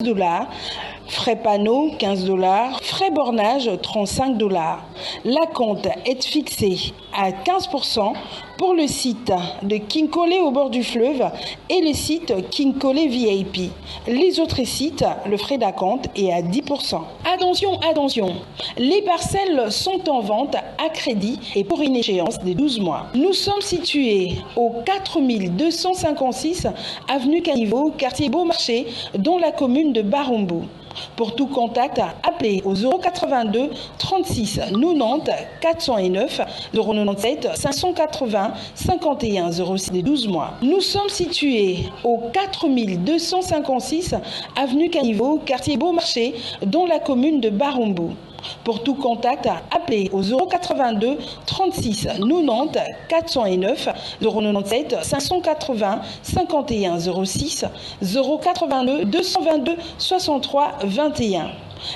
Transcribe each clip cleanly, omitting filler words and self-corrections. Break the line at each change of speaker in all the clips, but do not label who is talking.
$, frais panneaux 15 $, frais bornage 35 $. La compte est fixée à 15% pour le site de Kinkole au bord du fleuve et le site Kinkole VIP. Les autres sites, le frais d'acompte est à 10%. Attention, attention, les parcelles sont en vente à crédit et pour une échéance de 12 mois. Nous sommes situés au 4256 avenue Caniveau, quartier Beaumarchais, dans la commune de Barumbu. Pour tout contact, appelez au 082 36 90 409 097 580 51 06 des 12 mois. Nous sommes situés au 4256 avenue Caniveau, quartier Beaumarchais, dans la commune de Barumbu. Pour tout contact, appelez au 082 36 90 409 097 580 51 06 082 222 63 21.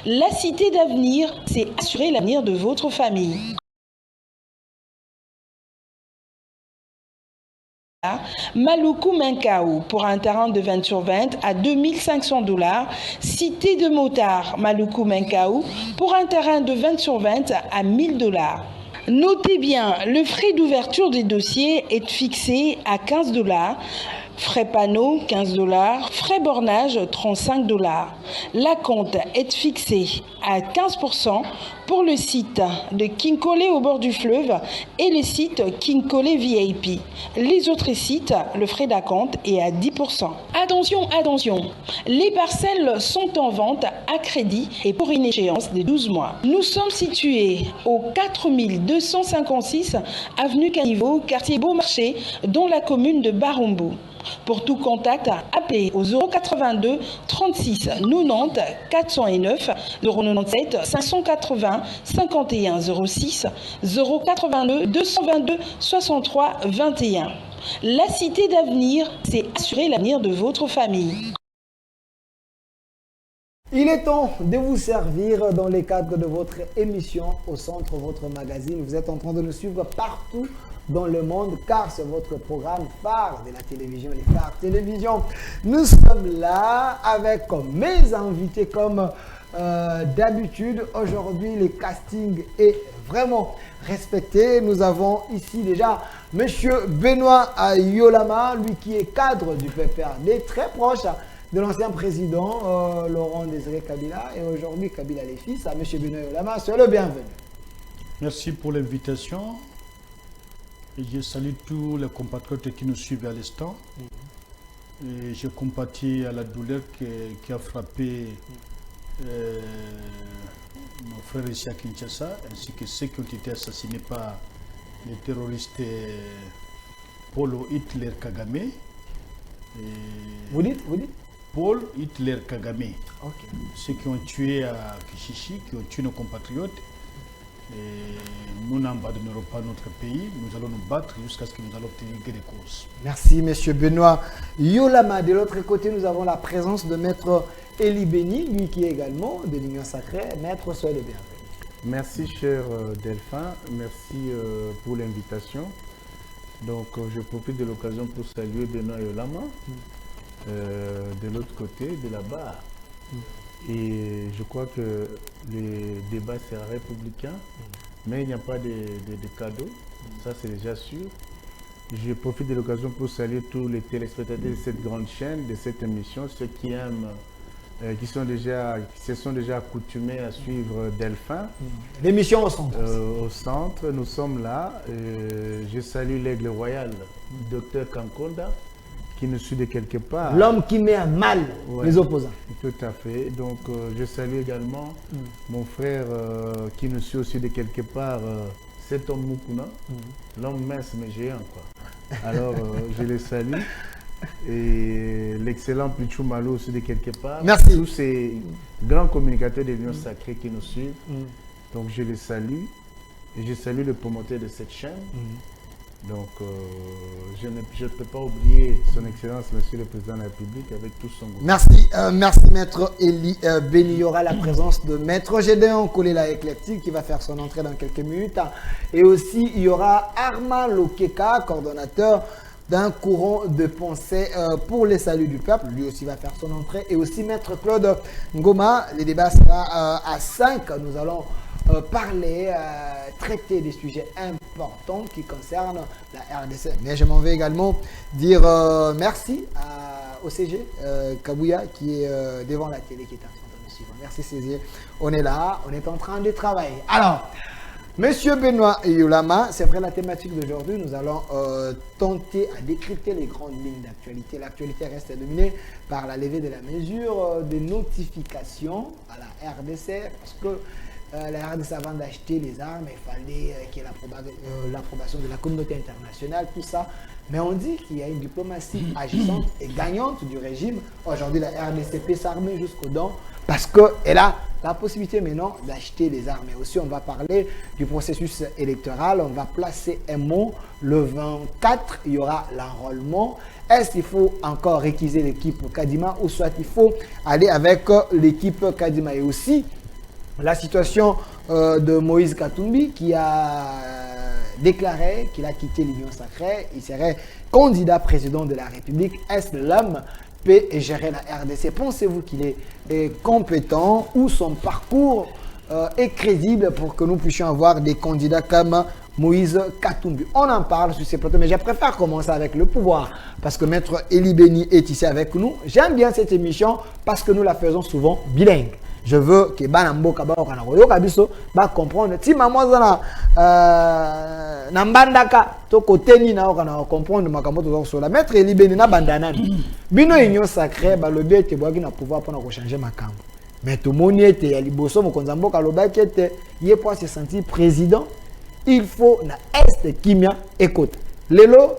La cité d'avenir, c'est assurer l'avenir de votre famille. Maluku Menkau pour un terrain de 20 sur 20 à 2500 $. Cité de Motard, Maluku Menkau pour un terrain de 20 sur 20 à 1000 $. Notez bien, le frais d'ouverture des dossiers est fixé à 15 $. Frais panneaux 15 $, frais bornage 35 $. La compte est fixée à 15% pour le site de Kinkole au bord du fleuve et le site Kinkole VIP. Les autres sites, le frais d'acompte est à 10%. Attention, attention, les parcelles sont en vente à crédit et pour une échéance de 12 mois. Nous sommes situés au 4256 avenue Caniveau, quartier Beaumarchais, dans la commune de Barumbu. Pour tout contact, appelez au 082 36 90 409 097 580 51 06 082 222 63 21. La cité d'avenir, c'est assurer l'avenir de votre famille.
Il est temps de vous servir dans les cadres de votre émission Au Centre, votre magazine. Vous êtes en train de nous suivre partout dans le monde car c'est votre programme phare de la télévision, les phares télévision. Nous sommes là avec mes invités comme d'habitude. Aujourd'hui, le casting est vraiment respecté. Nous avons ici déjà Monsieur Benoît Yolama, lui qui est cadre du PPRD, très proche de l'ancien président Laurent Désiré Kabila et aujourd'hui Kabila les fils. À Monsieur Benoît Yolama, soyez le bienvenu.
Merci pour l'invitation. Et je salue tous les compatriotes qui nous suivent à l'instant. Et je compatis à la douleur qui a frappé nos frères ici à Kinshasa, ainsi que ceux qui ont été assassinés par les terroristes Paul Hitler Kagame.
Vous dites
Paul Hitler Kagame.
Okay.
Ceux qui ont tué à Kishishi, qui ont tué nos compatriotes. Et nous n'abandonnerons pas notre pays, nous allons nous battre jusqu'à ce que nous allons obtenir gain de cause.
Merci Monsieur Benoît Yolama. De l'autre côté, nous avons la présence de Maître Eli Beni, lui qui est également de l'Union Sacrée. Maître, soyez le bienvenu.
Merci cher Delphin, merci pour l'invitation. Donc je profite de l'occasion pour saluer Benoît Yolama, de l'autre côté, de là-bas. Et je crois que le débat sera républicain, mais il n'y a pas de cadeaux, ça c'est déjà sûr. Je profite de l'occasion pour saluer tous les téléspectateurs de cette grande chaîne, de cette émission, ceux qui aiment, qui se sont déjà accoutumés à suivre Delphin.
L'émission au centre.
Au centre, nous sommes là. Je salue l'aigle royal, Dr Kankonda, qui nous suit de quelque part.
L'homme qui met à mal les opposants.
Tout à fait. Donc, je salue également mon frère qui nous suit aussi de quelque part, cet homme Mukuna, l'homme mince mais géant, quoi. Alors, je les salue. Et l'excellent Pichou Malo aussi de quelque part.
Merci.
Tous ces grands communicateurs de l'Union Sacrée qui nous suivent. Donc, je les salue. Et je salue le promoteur de cette chaîne. Donc, je ne peux pas oublier son Excellence, Monsieur le Président de la République, avec tout son gouvernement.
Merci, merci Maître Eli Beni. Il y aura la présence de Maître Gédéon Kolela Éclectique qui va faire son entrée dans quelques minutes. Et aussi, il y aura Armand Lokeka, coordonnateur d'un courant de pensée pour les saluts du peuple. Lui aussi va faire son entrée. Et aussi Maître Claude Ngoma. Le débat sera à 5. Nous allons parler, traiter des sujets importants qui concernent la RDC. Mais je m'en vais également dire merci au CG Kabouya qui est devant la télé, qui est en train de nous suivre. Merci CG, on est là, on est en train de travailler. Alors, Monsieur Benoît Yulama, c'est vrai la thématique d'aujourd'hui, nous allons tenter à décrypter les grandes lignes d'actualité. L'actualité reste dominée par la levée de la mesure de notification à la RDC parce que la RDC, avant d'acheter les armes, il fallait qu'il y ait l'approbation de la communauté internationale, tout ça. Mais on dit qu'il y a une diplomatie agissante et gagnante du régime. Aujourd'hui, la RDC peut s'armer jusqu'aux dents parce qu'elle a la possibilité maintenant d'acheter les armes. Et aussi, on va parler du processus électoral. On va placer un mot. Le 24, il y aura l'enrôlement. Est-ce qu'il faut encore réquiser l'équipe Kadima ou soit il faut aller avec l'équipe Kadima? Et aussi, la situation de Moïse Katumbi qui a déclaré qu'il a quitté l'Union sacrée, il serait candidat président de la République. Est-ce que l'homme peut gérer la RDC? Pensez-vous qu'il est compétent ou son parcours est crédible pour que nous puissions avoir des candidats comme Moïse Katumbi? On en parle sur ces plateaux, mais je préfère commencer avec le pouvoir parce que Maître Eli Beni est ici avec nous. J'aime bien cette émission parce que nous la faisons souvent bilingue. Je veux que Banamboka va comprendre. Si maman na mbandaka to koteni na okana comprendre makambo to so la Maître Eli Beni na bandana. Bino union sacrée ba lobi ete boaki na pouvoir pour changer makambo. Mais tout moni ete ya liboso mokonza mboka lobaki ete ye pour se sentir président, il faut na est kimia écoute. Lelo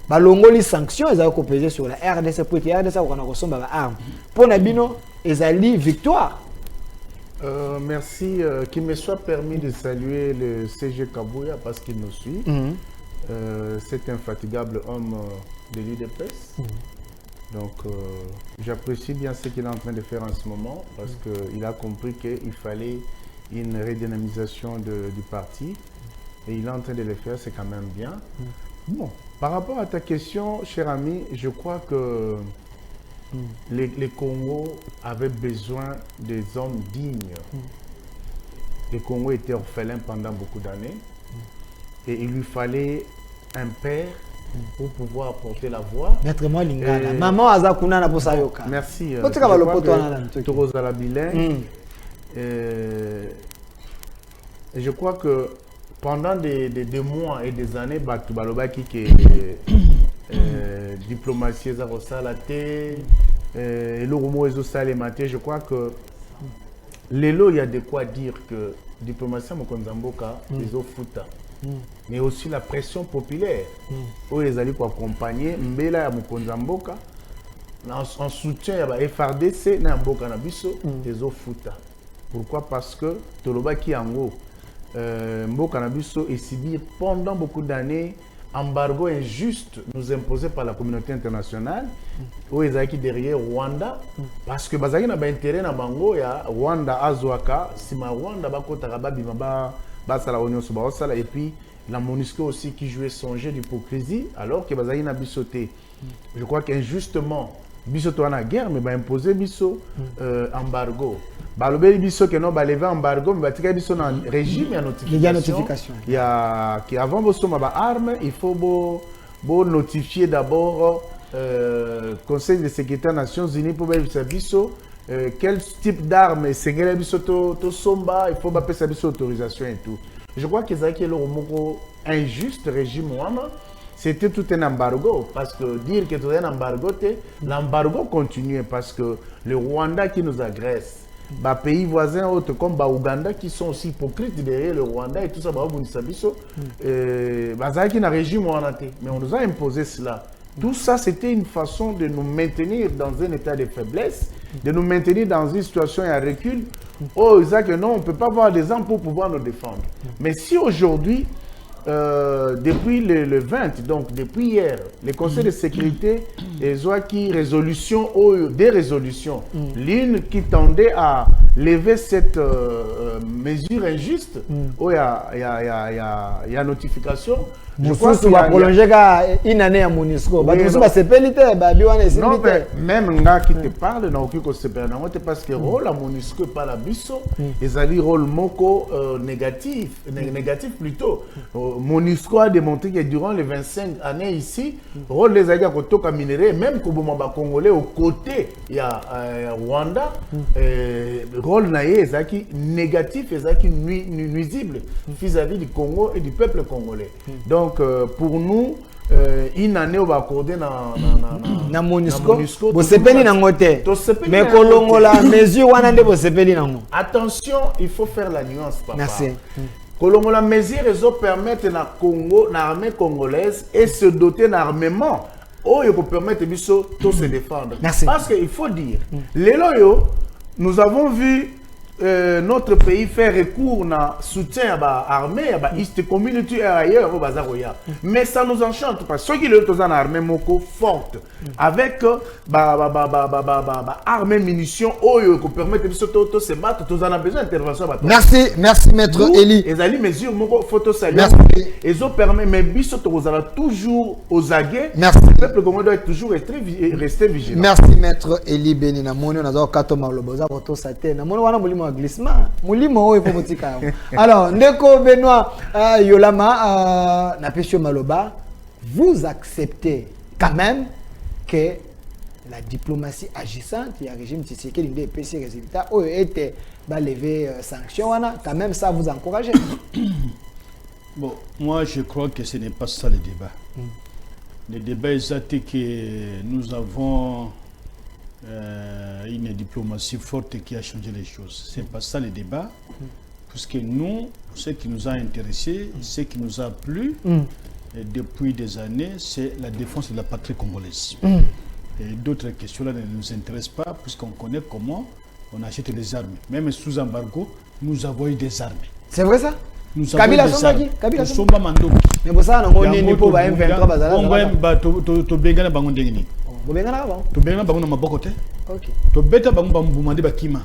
ba longoli sanctions ezali ko peser sur la RDC pour que la RDC okana ko somba ba arme. Pour na bino ezali victoire.
Merci. Qu'il me soit permis de saluer le CG Kabouya parce qu'il nous suit. C'est un infatigable homme de l'UDPS. Donc, j'apprécie bien ce qu'il est en train de faire en ce moment parce qu'il a compris qu'il fallait une redynamisation du parti. Et il est en train de le faire, c'est quand même bien. Bon, par rapport à ta question, cher ami, je crois que les Congos avaient besoin des hommes dignes. Les Congos étaient orphelins pendant beaucoup d'années et il lui fallait un père pour pouvoir porter la voix.
Maître Lingala. Maman Azakuna na Bosayoka.
Merci. Je crois que pendant des mois et des années, Batubalobaki qui diplomatie Zarosalaté, Lorumo Ezosalemate, je crois que l'élo, il y a de quoi dire que diplomatie Mokonzamboka, les Ofuta, mais aussi la pression populaire, où les alliés pour accompagner Mbela Mokonzamboka, en soutien à FRDC, Namboka Nabiso, les Ofuta. Pourquoi? Parce que Tolobaki Ango, Mboka Nabiso est subi pendant beaucoup d'années embargo injuste nous imposé par la communauté internationale où ils qui derrière Rwanda parce que bazaki na ba intérêt na bango ya Rwanda azwaka sima Rwanda bakota babima ba sala union suba sala et puis la MONUSCO aussi qui jouait son jeu d'hypocrisie alors que bazaki na bisoté. Je crois qu'injustement bisoto na guerre mais ba imposer biso embargo. Balobeli biso que non ba lever embargo mais batika biso na régime ya notification. Il y a qui avant bo soma ba armes, il faut bo notifier d'abord Conseil de sécurité des Nations Unies pour ba biso quel type d'armes sengela biso to somba, il faut ba pesa biso autorisation et tout. Je crois que ça qui est le moko injuste régime wana. C'était tout un embargo, parce que dire que tout un embargo, l'embargo continue parce que le Rwanda qui nous agresse, bah, pays voisins autres comme bah, Ouganda qui sont aussi hypocrites derrière le Rwanda et tout ça, bah, qui n'a régime mais on nous a imposé cela. Tout ça, c'était une façon de nous maintenir dans un état de faiblesse, de nous maintenir dans une situation à recul. Oh, Isaac, non, on ne peut pas avoir des armes pour pouvoir nous défendre. Mais si aujourd'hui, depuis le 20, donc depuis hier, le Conseil de sécurité qui résolution des résolutions, l'une qui tendait à lever cette mesure injuste, où il y a notification,
Je crois que va prolonger une année à Monisco. Bah tout ça c'est pénité, bah biwana c'est
non, même nga qui te parle na okiko se perdre parce que rôle à Monisco pas la biso, ils allaient rôle moko négatif plutôt. Monisco a démontré que durant les 25 années ici, rôle les alliés à toka minéré même Kobomba congolais aux côtés il y a Rwanda, rôle naïe ezaki négatif ezaki nuisible vis-à-vis du Congo et du peuple congolais. Donc pour nous, une année on va accorder
na Monisco. Vous sepeli na ngote. Mais kolongo la mesure wana nde vous sepeli na ngo.
Attention, il faut faire la nuance papa.
Merci.
Kolongo la mesure ils permettre na Congo, na armée congolaise et se doter d'armement. Oh, il peut permettre biso de se défendre.
Merci.
Parce qu'il faut dire, les loyaux, nous avons vu notre pays fait recours na soutien à l'armée, à la communauté et ailleurs au Bazaroya. Mais ça nous enchante parce que ceux qui sont en armée moko forte avec armée munitions qui permettent de se battre, tous en a besoin d'intervention.
Merci maître Eli.
Les alliés mesures moko photo saluer. Ils ont permis mais biso tozala toujours aux aguets.
Merci.
Le peuple congolais doit toujours rester vigilant.
Merci maître Eli Beni na moni na zo katoma loboza photo saté na moni wana mulimo glissement mulimo oyo pomotika. Alors ndeko Benoît Yolama na pesio maloba, vous acceptez quand même que la diplomatie agissante, il y a un régime Tshisekedi qui a des résultats, ou était lever sanctions, quand même ça vous encourage.
Bon, moi je crois que ce n'est pas ça le débat. Le débat est que nous avons une diplomatie forte qui a changé les choses. Ce n'est pas ça le débat, puisque nous, ce qui nous a intéressés, ce qui nous a plu depuis des années, c'est la défense de la patrie congolaise. Et d'autres questions là ne nous intéressent pas, puisqu'on connaît comment on achète des armes. Même sous embargo, nous avons eu des armes.
C'est vrai ça?
Nous avons eu des armes. Nous sommes pas mandés.
Mais pour ça, on est pour M23 bazala.
On va to bengana bango ndengini.
Vous bengana ba?
To bengana bango na maboko te.
OK.
To beta bango bambumande bakima.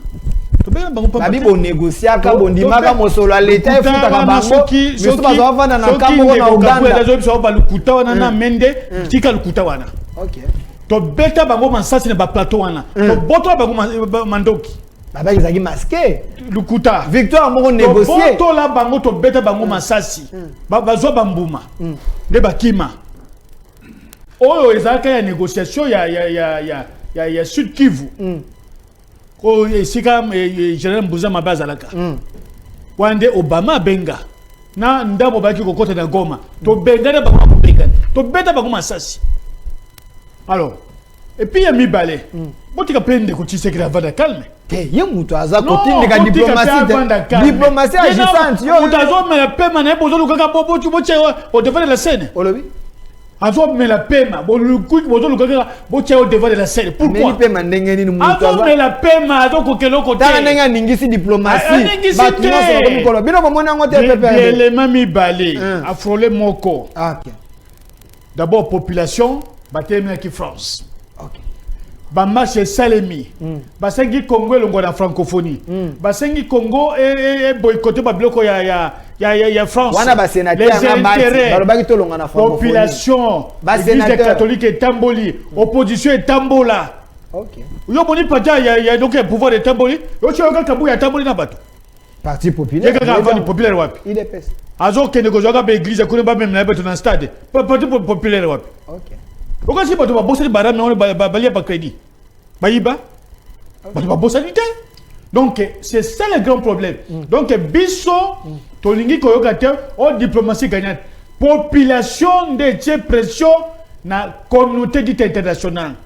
To bengana bango pa.
Babi bo négocier ka bo ndimaka mosolo à l'état futa ka bango. Mais so bazo vanda na kambo na Uganda.
Soki so ba lukuta wana na mende, tika lukuta wana.
OK.
To beta bango mansasi na ba plateau wana. To boto bango mandoki.
Baba ils masqué.
Lukuta.
Victoire moko négocier.
To la bango to beta bango mansasi. Bazo bambuma. De bakima. Oh, ezalaka ya négociation ya Sud Kivu. Oh, sika General Mbuza Mabe zalaka. Wande Obama benga. Na ndabo baki kokota na Goma. To bengana bango bengana. To beta bango masasi. Alors, et puis il y a Mibale. Botika pende ko Tshisekedi avanda calme.
Te yemuto aza kotinde ka diplomatie agissante. Yo
utazo me la pema na bozo lukaka bobo tu boche au devant de la scène.
Olobi.
Azo me la pema bozo lukaka boche au devant de la scène. Pourquoi?
Mais pema ndenge nini muto
azo me la pema azo kokelo kote.
Tana ndenge ningisi diplomatie. Batu no so ko mikolo. Bino ko mona ngote pepe.
Élément Mibale a frôlé moko.
OK.
D'abord population batemi ki France.
OK.
Bamarche Salemi, basengi Congo elongo na francophonie, basengi Congo et boycotter babiloko ya France.
Wana ba sénateur nga balobaki to longa na francophonie. Population,
Église catholique et tamboli, opposition et tambola.
OK.
Yo boni pata ya donc pouvoir de tamboli, yo choka kabu ya tamboli na bato.
Parti populaire.
Yeka ka vani populaire wapi?
IDPS.
Azo kende ko joga ba église ko ba même na bato na stade. Parti populaire wapi?
OK.
Pourquoi si bato ba bosser barame on ba balia pa crédit? Baïba, donc c'est ça le grand problème. Donc biso tolingi koyokate o diplomatie gagnante. Population de pression na communauté dite internationale.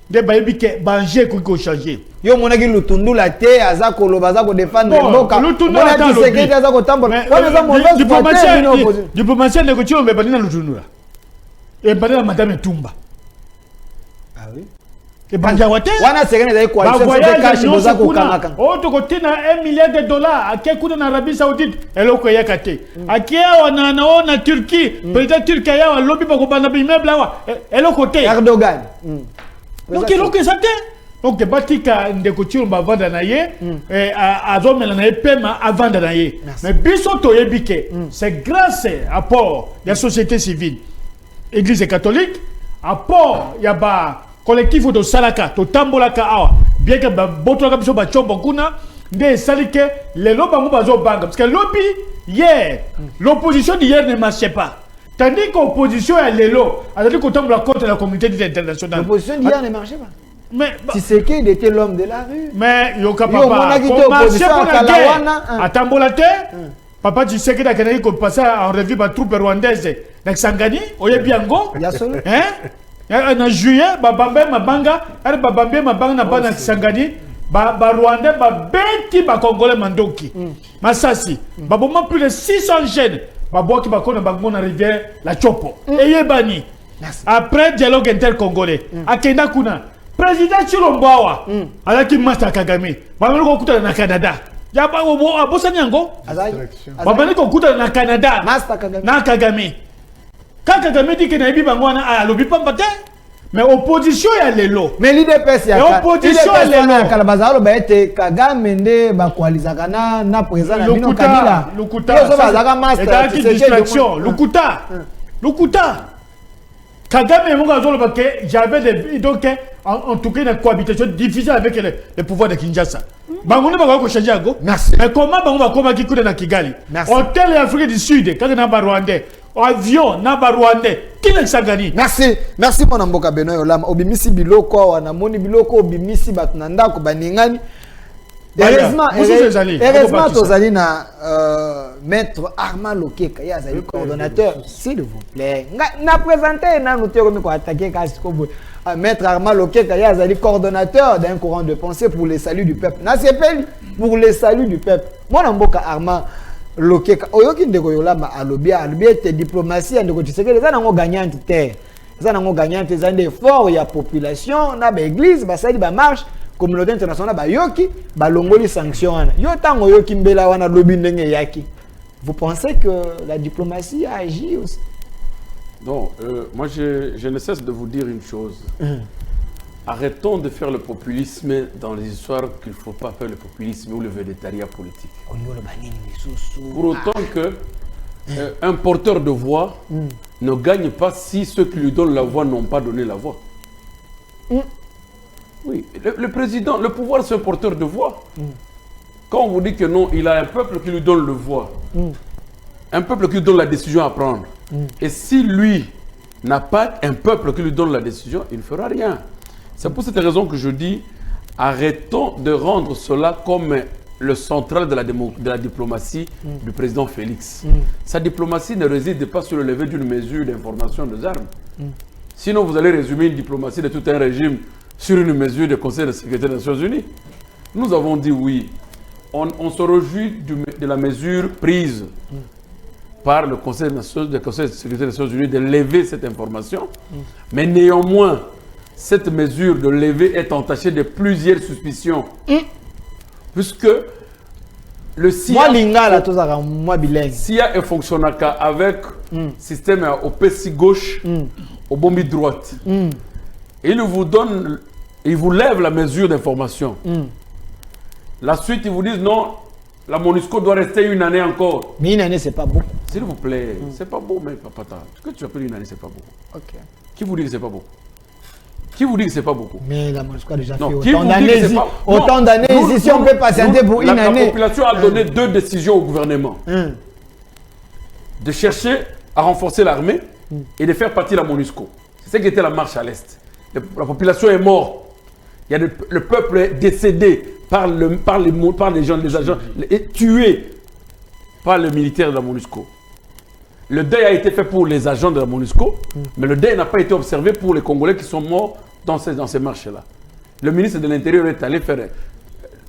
De baïbi ke banger ko changer.
Yo monaki lutundu la te aza koloba za ko défendre mboka.
Lutundu la te
Tshisekedi aza ko tambola. Wana za mauvaise
diplomatie négociation mais balina lutundu la. Et balina madame Tumba.
Ah oui.
Wana
segene za coalition de cash boza ko kanaka.
O to kotina $1 milliard akekuna na Arabie Saoudite eloko yakate. Akia wana na Turquie, président turc ya wa lobby ba ko bana immeuble wa eloko te.
Erdogan.
Donc eloko ça te Donc, batika ndeko chirumba vanda na ye, azome na ye pema avanda na ye. Mais biso toyebike, c'est grâce à apport de la société civile, Église catholique, apport ya ba collectif de salaka, to tambolaka awa, bien que ba botoka biso ba chombo kuna, nde salike les loba ngo bazo banga parce que lobby hier, l'opposition d'hier ne marchait pas. Tandis que l'opposition est l'élo, c'est-à-dire qu'on tombe contre la communauté internationale.
L'opposition d'hier ne marchait pas.
Mais
si c'est qu'il était l'homme de la rue.
Mais il y a pas commencé pour la guerre. À Tambolate, papa tu sais que la Canada qui passait en revue par troupes rwandaises dans Sangani, Oye Biango. En juillet, Babambe Mabanga, Babambe Mabanga n'a pas dans Sangani. Rwandais, Beti, Congolais Mandoki. Massassi, Baboma plus de 600 jeunes. Babou qui bakona bagona rivière la Chopo. Et Yebani. Après dialogue inter-congolais. Akenda Kuna. Président Chilombawa. Alaki Master Kagame. Babani kokuta na Canada. Yaba abosani yango. Babani kokuta na Canada.
Master Kagame.
Na Kagame. Quand Kagame dit que na ibi bangwana a lobi pambate. Mais opposition ya lelo.
Mais l'IDPS ya
opposition ya lelo.
Kalabazalo ba ete Kagame nde ba koalizaka na président na bino Kabila.
Lukuta.
Yo so bazaka master.
C'est distraction. Lukuta. Lukuta. Kagame monga zolo ba ke j'avais des donc en tout cas une cohabitation difficile avec le pouvoir de Kinshasa. Bango ne ba ko changer ago.
Merci.
Mais comment bango ba koma kikuta na Kigali? Hôtel Afrique du Sud quand na ba Rwandais. Avion na ba Rwandais.
Merci, merci mon amboka Benoît Olama. Obimisi biloko wana moni biloko obimisi batnanda ko baningani. Heureusement tozali na maître Armand Lokeka, ya zali coordonnateur, s'il vous plaît. Na présenter na nous te ko attaquer kasiko maître Armand Lokeka, ya zali coordonnateur d'un courant de pensée pour le salut du peuple. Na s'appelle pour le salut du peuple. Mon amboka Armand Lokeka oyoki ndeko yolama alobia te diplomatie ndeko tshisekedi za nango gagnante te za nango gagnante za nde fort ya population na ba église ba sali ba marche communauté internationale ba yoki ba longoli sanction wana yo tango yoki mbela wana lobi ndenge yaki. Vous pensez que la diplomatie a agi aussi?
Non, moi je ne cesse de vous dire une chose. Arrêtons de faire le populisme dans les histoires qu'il ne faut pas faire le populisme ou le végétariat politique. Pour autant que un porteur de voix ne gagne pas si ceux qui lui donnent la voix n'ont pas donné la voix. Oui, le président, le pouvoir c'est un porteur de voix. Quand on vous dit que non, il a un peuple qui lui donne le voix. Un peuple qui lui donne la décision à prendre. Et si lui n'a pas un peuple qui lui donne la décision, il ne fera rien. C'est pour cette raison que je dis, arrêtons de rendre cela comme le central de la diplomatie du président Félix. Sa diplomatie ne réside pas sur le lever d'une mesure d'information des armes. Sinon, vous allez résumer une diplomatie de tout un régime sur une mesure du Conseil de sécurité des Nations Unies. Nous avons dit oui. On se réjouit de la mesure prise par le Conseil de sécurité des Nations Unies de lever cette information. Mais néanmoins, cette mesure de lever est entachée de plusieurs suspicions. Puisque le CIA est fonctionné avec système au PC gauche, au bombi droite. Et il vous lève la mesure d'information. La suite, ils vous disent non, la MONUSCO doit rester une année encore.
Mais une année, c'est pas beaucoup.
S'il vous plaît, c'est pas beau, mais papa, ce que tu appelles une année, c'est pas beaucoup.
Ok.
Qui vous dit que c'est pas beaucoup? Qui vous dit que c'est pas beaucoup?
Mais la MONUSCO a déjà fait
autant d'années.
Si on peut patienter pour une année.
La population a donné 2 décisions au gouvernement. De chercher à renforcer l'armée et de faire partir la MONUSCO. C'est ce qui était la marche à l'Est. La population est morte. Le peuple est décédé par les gens, les agents, est tué par les militaires de la MONUSCO. Le deuil a été fait pour les agents de la MONUSCO, mais le deuil n'a pas été observé pour les Congolais qui sont morts dans ces marches-là. Le ministre de l'Intérieur est allé faire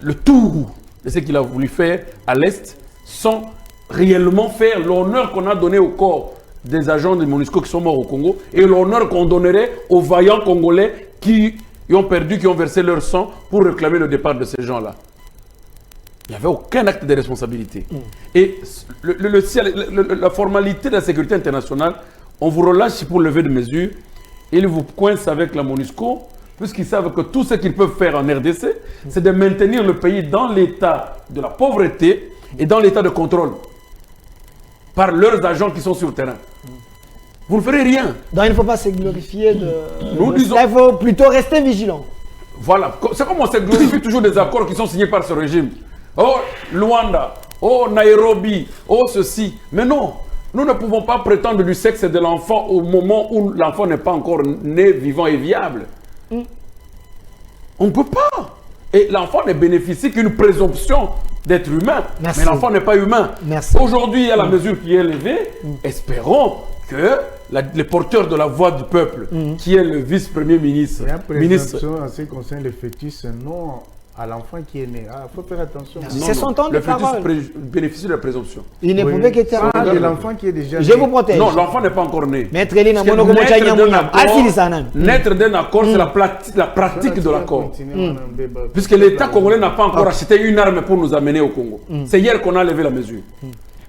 le tour de ce qu'il a voulu faire à l'Est sans réellement faire l'honneur qu'on a donné au corps des agents de MONUSCO qui sont morts au Congo et l'honneur qu'on donnerait aux vaillants Congolais qui ont perdu, qui ont versé leur sang pour réclamer le départ de ces gens-là. Il n'y avait aucun acte de responsabilité. Et la formalité de la sécurité internationale, on vous relâche pour lever des mesures, il vous coince avec la MONUSCO, puisqu'ils savent que tout ce qu'ils peuvent faire en RDC, c'est de maintenir le pays dans l'état de la pauvreté et dans l'état de contrôle par leurs agents qui sont sur le terrain. Vous ne ferez rien.
Donc il ne faut pas se glorifier de...
Nous disons...
Il faut plutôt rester vigilant.
Voilà, c'est comme on se glorifie toujours des accords qui sont signés par ce régime. Oh, Luanda, oh, Nairobi, oh, ceci. Mais non, nous ne pouvons pas prétendre du sexe de l'enfant au moment où l'enfant n'est pas encore né, vivant et viable. On ne peut pas. Et l'enfant ne bénéficie qu'une présomption d'être humain.
Merci.
Mais l'enfant n'est pas humain.
Merci.
Aujourd'hui, il y a la mesure qui est élevée. Espérons que les porteurs de la voix du peuple, qui est le vice-premier ministre,
Il y a présomption en ce qui concerne le fœtus, non à l'enfant qui est né. Il faut faire attention.
C'est son temps de
le
parole.
fœtus bénéficie de la présomption.
Il ne pouvait qu'être
Ah, de l'enfant qui est déjà
Je
né.
vous protège.
Non, l'enfant n'est pas encore né.
Maître Elina,
Parce que
Mono
naître
Komocha
d'un
Nyamunyam.
accord-
Asili Sanan.
Naître d'un accord, c'est la pratique de l'accord.
Continuer,
Puisque l'État congolais n'a pas encore acheté une arme pour nous amener au Congo. C'est hier qu'on a levé la mesure.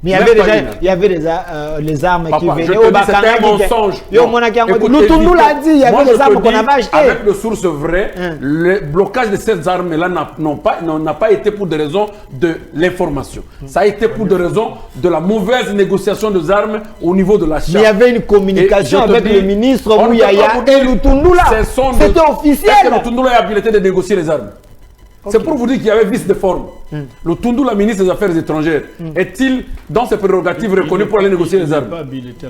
Mais il y avait déjà les armes qui
Papa, je
venaient
te
au
dis, c'était un mensonge.
Yo,
Non.
Monaki Ango-
Écoute,
Lutundu l'a dit, il y
moi,
avait
je
des
te
armes qu'on
dis,
avait achetées.
Avec des sources vraies, le blocage de ces armes-là n'a pas été pour des raisons de l'information. Ça a été pour des raisons de la mauvaise négociation des armes au niveau de l'achat.
Mais il y avait une communication
Et je te
avec
dis,
le ministre
on ne peut
Mouyaya
pas vous dire,
et Lutundu là.
ce sont
C'était
Est-ce que
officiel.
le Tundula est habilité de négocier les armes? C'est pour vous dire qu'il y avait vice de forme. Le Tundula, ministre des Affaires étrangères, est-il dans ses prérogatives reconnu pour aller négocier les armes?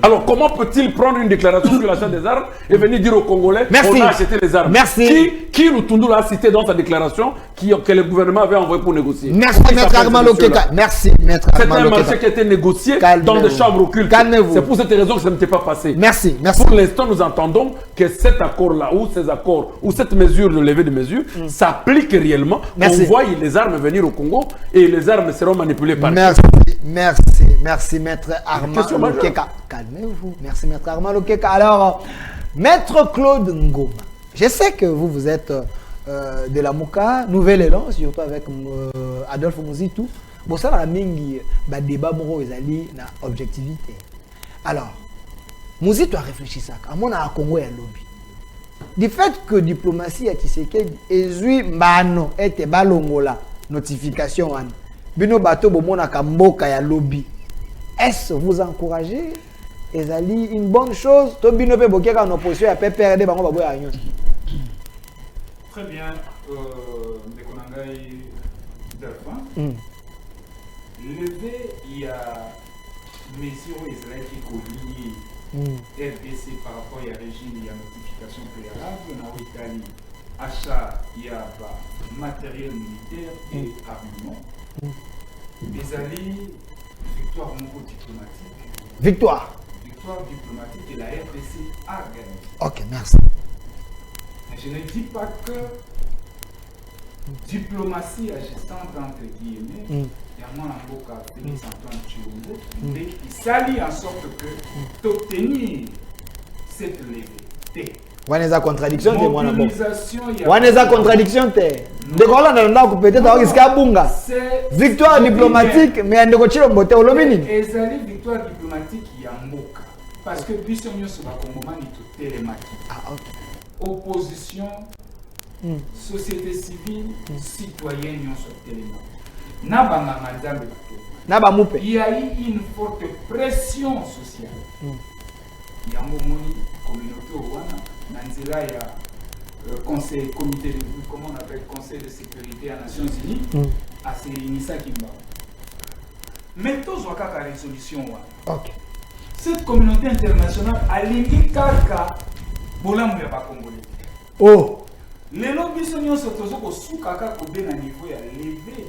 Alors comment peut-il prendre une déclaration sur l'achat des armes et venir dire aux Congolais
Merci.
qu'on a acheté les armes?
Merci.
Qui le Tundula a cité dans sa déclaration que le gouvernement avait envoyé pour négocier?
Merci
Comment il
Maître
s'appelle,
Armand
ce monsieur-là?
Lokeka. Merci Maître
C'est
Armand
un marché
Lokeka.
qui a été négocié
Calmez-vous.
dans des chambres occultes.
Calmez-vous.
C'est pour cette raison que ça n'était pas passé.
Merci, merci.
Pour l'instant, nous entendons que cet accord-là, ou ces accords, ou cette mesure, le lever de mesure, s'applique réellement.
Merci.
On voit les armes venir au Congo et les armes seront manipulées par...
Merci Maître Armand
Question majeure.
Lokeka. Calmez-vous. Merci Maître Armand Lokeka. Alors, Maître Claude Ngoma, je sais que vous êtes de la Mouka, Nouvelle Élan, surtout avec Adolphe Mouzitou. Bon, ça, la mingi, débat moro ezali na objectivité. Alors, Mouzitou a réfléchi ça. À mon à Congo et à lobby. Du fait que diplomatie a Tshisekedi ezui mbano ete balongola notification wana bino bato bomona kamboka ya lobby, est-ce vous encouragez ezali une bonne chose to bino pe bokeka en opposition ya PPRD bango baboya nyonso?
Très bien, Mekonangai Delphin. Levé, il y a mesures Israël qui corrigent RDC par rapport à régime, il y a notification préalable, dans l'Italie, achat, il y a matériel militaire et armement. Les alliés, victoire diplomatique.
Victoire
Diplomatique et la RDC a gagné.
Ok, merci.
Mais je ne dis pas que diplomatie agissante entre guillemets, il y a moins en boca Félix Antoine Tshilombo, mais il s'allie en sorte que d'obtenir cette levée.
Waneza contradiction te mwana bo.
Mobilisation, il y a
Waneza contradiction te. De kola na ndako peut-être dans iska bunga.
c'est
Victoire diplomatique mais ndeko Tshilombo te olobi nini?
ezali victoire diplomatique ya mboka parce que biso nyonso bakongomani totelemaki.
Ah, ok.
Opposition, société civile, citoyenne nyonso totelemaki. Na banganga nzambe bato.
Na ba mupe.
Il y a eu une forte pression sociale. Il y a un communauté au Wana, Nanzila, il y a conseil, comité de, comment on appelle, conseil de sécurité des Nations Unies, à Sérinissa Kimba. Mais tous ont la résolution.
Ok.
Cette communauté internationale a lingi kaka bolamou ya ba Congolais.
Oh.
Les lobbies sont tous au sous kaka kodé na niveau ya levé.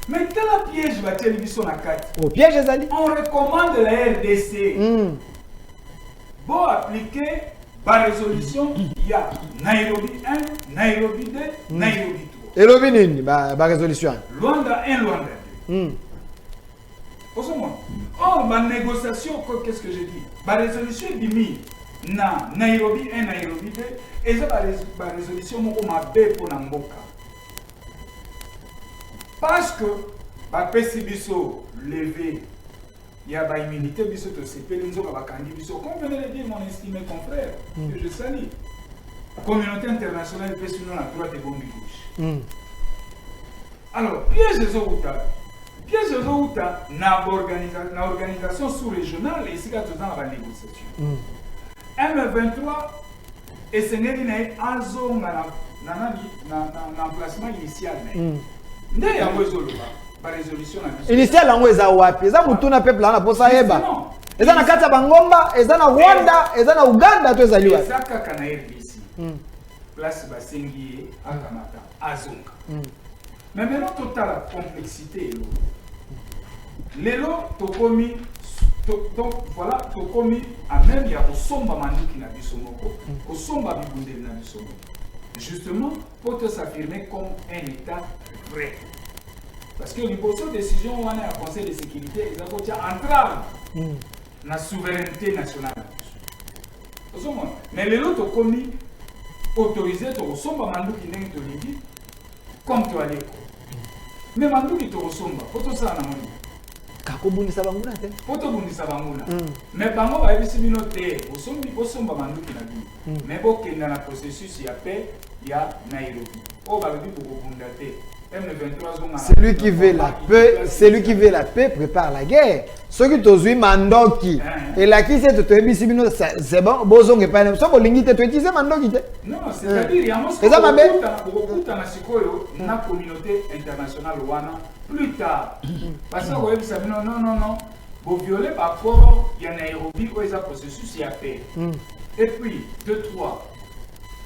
Mais quel piège va télévision na carte?
Au piège ezali.
On recommande la RDC. Pour appliquer par résolution, il y a Nairobi 1, Nairobi 2, Nairobi 3.
Elobi nini ba résolution?
Luanda 1, Luanda 2. Or, ma négociation, qu'est-ce que j'ai dit? Ma résolution est bimi na Nairobi 1, Nairobi 2, et ça, ma résolution, mon B pour Namboka. Parce que, ma PCBISO levé, il y a une immunité, comme venait de dire mon estimé confrère, que je salue. communauté internationale peut sinon la droite et bombe gauche. Alors, piège des autres, na organisation sous-régionale et ici quand on a la négociation. M23 et c'est un zone dans l'emplacement initial. Ndé ya wezo loba ba résolution na
initial yango eza wapi? Eza mutuna peuple na posa yeba. Eza na kati ya Bangomba, eza na Rwanda, eza na Uganda to ezali wapi?
Eza kaka na RDC. Place basengi akamata azonga. Mais maintenant total la complexité lelo tokomi donc voilà tokomi à même ya kosomba manduki na biso moko, kosomba bibundeli na biso moko. Justement pour te s'affirmer comme un état vrai. Parce que les décisions on a un conseil de sécurité ils ont entrave la souveraineté nationale. Mais les autres commis autorisés to resomba manduki ndenge to lingi comme to aleko. Mais manduki to resomba poto ça na moni.
Kako bundisa banguna te.
Poto bundisa banguna. Mais bango ba ebisi bino te osomba manduki na bi. Mais bokenda na processus ya paix ya Nairobi. O ba bi pour bunda te.
Celui qui veut la paix, celui qui veut la paix prépare la guerre. Ceux qui t'ont mandoki et là qui c'est te ebisi bino c'est bon bozonge pas nem so bolingi te to utiliser mandoki te.
Non, c'est-à-dire ya mosiko beaucoup na sikoyo na communauté internationale wana plus tard. Parce que vous savez non vous violez par accord ya Nairobi ou eza processus ya paix. Et puis 2 3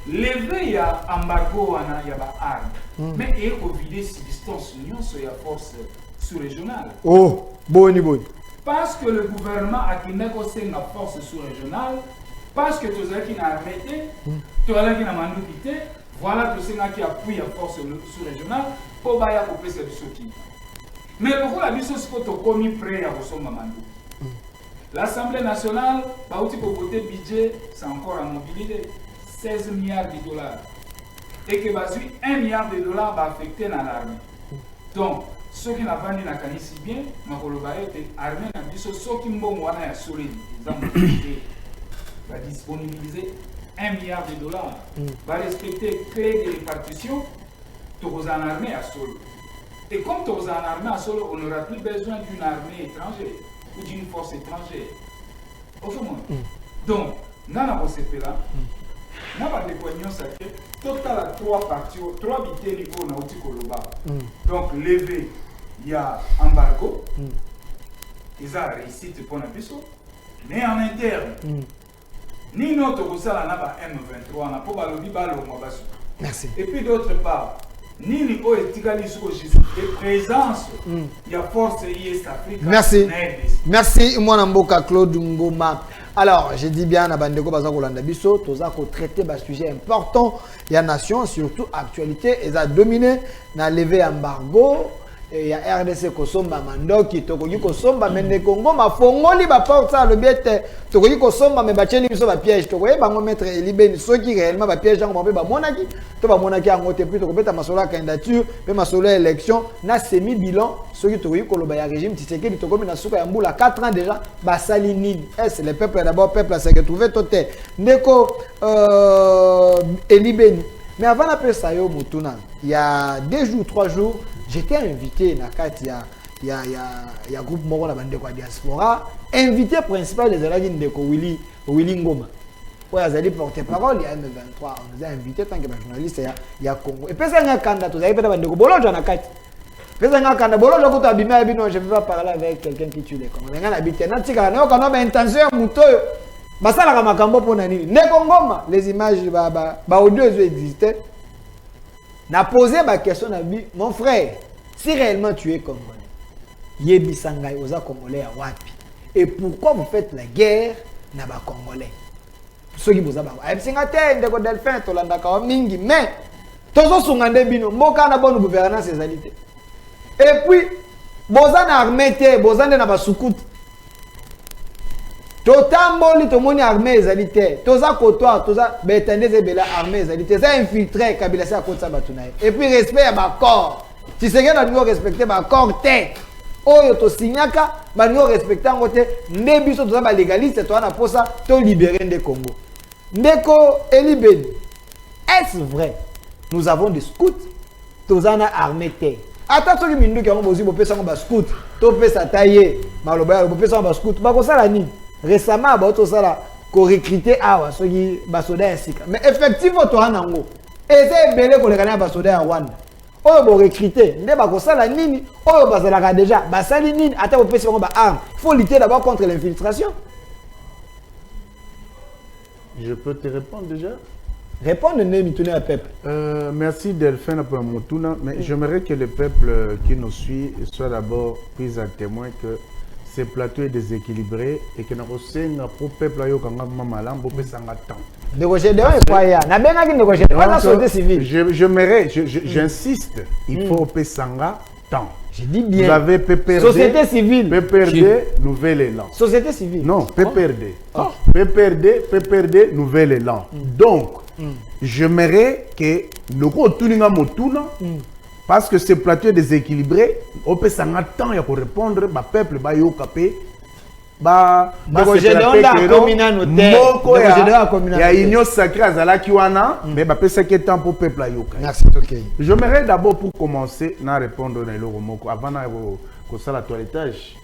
lever ya embargo wana ya ba armes. Mais il faut vider substance union sur la force sous-régionale.
Oh, boni.
Parce que le gouvernement a qui négocié une force sous-régionale, parce que tous ceux qui n'ont arrêté, tous ceux qui n'ont manduquité, voilà tous ceux qui appuient la force sous-régionale pour bailler pour passer du soutien. Mais le rôle de c'est que tu as commis prêt à recevoir mandou. L'Assemblée nationale, pour voter budget, c'est encore à mobiliser 16 milliards de dollars. Et que 1 milliard de dollars va affecter dans l'armée. Donc, ceux qui n'ont pas dit la canisse bien, l'armée n'a dit ceux qui n'ont pas solide, ils va disponibiliser 1 milliard de dollars, va respecter, créer des répartitions, tu as une armée à solo. Et comme tu as une armée à solo, on n'aura plus besoin d'une armée étrangère ou d'une force étrangère. Autrement. Donc, dans la là, n'a pas de poignons sacrés. Total à 3 parties, 3 bités niveau na outi koloba. Donc levé, il y a embargo. Ils ont réussi pour la biso. Mais en interne, ni notre Rosala n'a pas M23, n'a pas balobi balo mabasu.
Merci.
Et puis d'autre part, ni ni o etikali sur de présence, il y a force Est Afrique.
Merci. Merci moi Mboka Claude Ngoma. Alors, je dis bien à Bandeko Bazakolanda Biso, toza ko traiter ba sujet important, il y a nation surtout actualité, ils a dominé na levé embargo. Il y a RDC Kosomba Mandoki, Tokogi Kosomba Mende Congo, ma fongoli ba porte ça le biete, Tokogi Kosomba me bacheli biso ba piège, Tokogi ba mettre Eliben, ceux qui réellement ba piège, on ba monaki, to ba monaki en côté plus, Tokogi ta masola candidature, pe masola élection, na semi bilan, ceux qui Tokogi Koloba ya régime Tshisekedi Tokomi na suka ya mbula 4 ans déjà, ba salinine, c'est le peuple d'abord, peuple s'est retrouvé toté, Ndeko Eliben. Mais avant d'appeler ça yo Mutuna, il y a 2 jours, 3 jours, j'étais invité dans il y a groupe Moro la bande de diaspora, invité principal des élèves de Willy Ngoma. Ouais, ils allaient porter parole, il y a M23, on nous a invités tant que journaliste il y a Congo. Et puis ça un candidat, vous avez pas de bande de Bolo John Akati. Puis ça un candidat Bolo John Abimé non, je ne vais pas parler avec quelqu'un qui tue les Congolais. On a habité na tika na quand on a intention muto basala ka makambo pona nini. Ne Kongoma, les images ba audio existaient. N'a posé ma question à lui, mon frère, si réellement tu es Congolais, Yebi Sangai Oza Congolais à Wapi, et pourquoi vous faites la guerre n'a pas Congolais? Ceux qui vous avez dit, Ndeko Delphin, Tolanda Kawamingi, mais, Tozo Sungande Bino, Moka na bonne gouvernance et alité. Et puis, Bozan armé, Bozan n'a pas soukout. Totamboli tomoni armée ezalité toza kotoa toza betende zebela armée ezalité ça infiltré kabila sa kotsa batunaye et puis respect à ba corps tu sais que nous respecter ba corps té oyo to signaka ba nous respecter ngote ndebiso toza ba légaliste to na posa to libérer nde Congo ndeko Elibeni Est-ce vrai? Nous avons des scouts, tous en armée terre. Attends, ce qui m'a dit que nous avons des scouts, tu peux s'attailler, maloba, tu peux s'attailler scouts. Bah, ça la ni. Récemment, bah, tout ça là, qu'on recrutait à ceux qui basoda ainsi. Mais effectivement, tu as un ango. Et c'est belé qu'on les gagne basoda à Rwanda. Oh, bon recruter. Ne pas ça la ni. Oh, bah ça la déjà. Bah ça la ni. Attends, on peut se faire arme. Il faut lutter d'abord contre l'infiltration.
Je peux te répondre déjà?
Répondre ne à peuple.
Merci Delphine pour mon tour, mais j'aimerais que le peuple qui nous suit soit d'abord pris à témoin que ce plateau est déséquilibré et que nous avons pour le peuple j'insiste, il faut que Sanga temps.
Je dis bien.
Vous avez PPRD.
Société civile.
PPRD, nouvel élan.
Société civile.
Non, PPRD. PPRD, nouvel élan. Donc, j'aimerais que nous retournions à Motuna, parce que ce plateau est déséquilibré, on peut s'en attendre pour répondre, le peuple va y occuper. Il y a une sacrée à Zalakiwana, mais il y a temps pour le peuple. J'aimerais d'abord, pour commencer, à répondre à l'Oromoko, avant de faire la toilettage.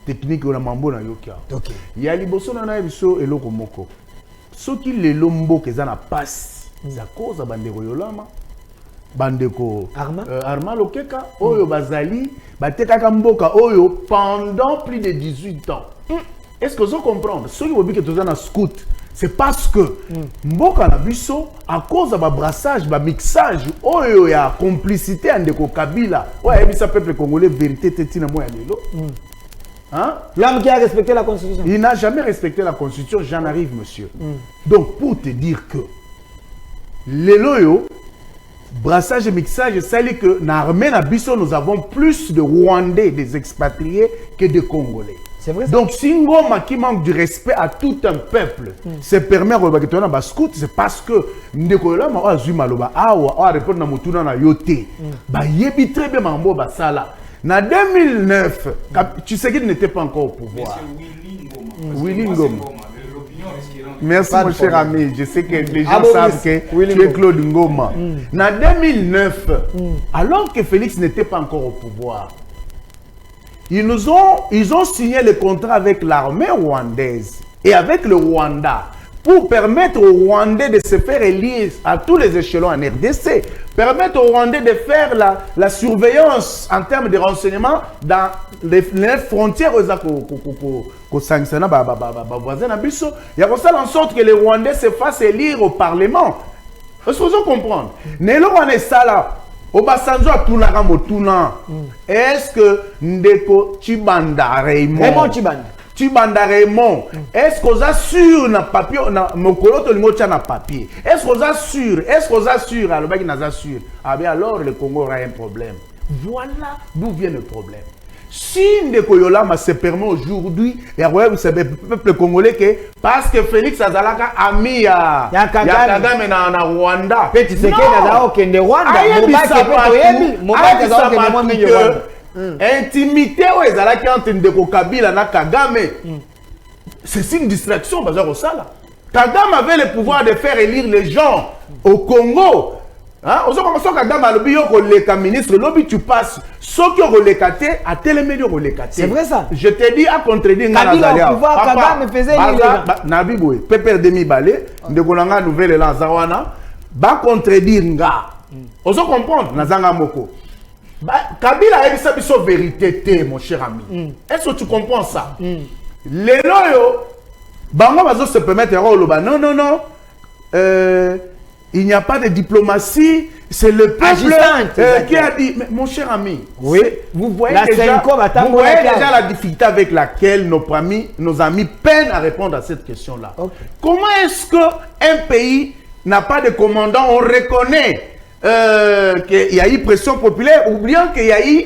Technique, on a mambo na yokia. Il y a liboso na biso et l'Oromoko. Ce qui les lombo que ça na passe, ça cause à bandeko yolama. Bandeko Arma Lokeka, Oyo Bazali, Bateka Mboka, Oyo, pendant plus de 18 ans. Est-ce que vous comprenez? Ceux qui vous disent que vous êtes un scout, c'est parce que Mboka Nabiso, à cause de brassage, de mixage, Oyo, il y a complicité avec Kabila. Ouais, il y a peuple congolais, vérité, tétina moya lelo.
L'homme qui a respecté la Constitution.
Il n'a jamais respecté la Constitution, j'en arrive, monsieur. Donc, pour te dire que les loyaux, brassage et mixage, c'est que dans l'armée Nabiso, nous avons plus de Rwandais, des expatriés, que de Congolais.
C'est vrai ça?
Donc, si Ngoma qui manque du respect à tout un peuple, se permet de scout, c'est parce que Ndekola ma Zuma Loba Awa répondre na mutuna na yote. Ba yebi très bien mambo basala. En 2009, tu sais qu'il n'était pas encore au pouvoir. Willy Ngoma. Merci mon cher ami, je sais que les gens savent que tu es Claude Ngoma. En 2009, alors que Félix n'était pas encore au pouvoir, ils ont signé le contrat avec l'armée rwandaise et avec le Rwanda pour permettre aux Rwandais de se faire élire à tous les échelons en RDC, permettre aux Rwandais de faire la surveillance en termes de renseignement dans les frontières aux sanctionnés voisins à Bissau. Il y a ça en sorte que les Rwandais se fassent élire au Parlement. Est-ce que vous comprenez? Nélo on est ça là. Obasanjo a tout est-ce que Ndeko Chibanda Raymond Chibanda Raymond, est-ce qu'on assure na papier na mokolo to lingo tia na papier? Est-ce qu'on assure? Est-ce qu'on assure? Alors ben ils assure. Ah bien alors le Congo aura un problème. Voilà d'où vient le problème. Si Ndeko Yolama se permet aujourd'hui, il y a le peuple congolais que parce que Félix Azalaka ami ya Kagame na Rwanda.
Petit secret na okende Rwanda.
Intimité où ils allaient entre Ndeko Kabila na Kagame. C'est une distraction bazar au sala. Kagame avait le pouvoir de faire élire les gens au Congo. Hein? Aux autres comme Kagame a le ministre, lobby tu passes. Ceux qui ont relécaté, à tel médias relécaté.
C'est vrai ça.
Je te dis à contredire
Kabila au pouvoir, Kagame faisait élire.
Nabi Boy, Pépère Demi Balé, Ndeko Nanga nouvelle Lanzawana, ba contredire nga. Aux autres comprendre Nazanga Moko. Kabila a dit ça, c'est vérité, mon cher ami. Est-ce que tu comprends ça? Les loyaux, Bango va se permettre non. Il n'y a pas de diplomatie, c'est le peuple qui a dit. Mais mon cher ami,
oui.
Vous voyez déjà la difficulté avec laquelle nos amis peinent à répondre à cette question-là. Okay. Comment est-ce qu'un pays n'a pas de commandant? On reconnaît qu'il y a eu pression populaire, ou bien qu'il y a eu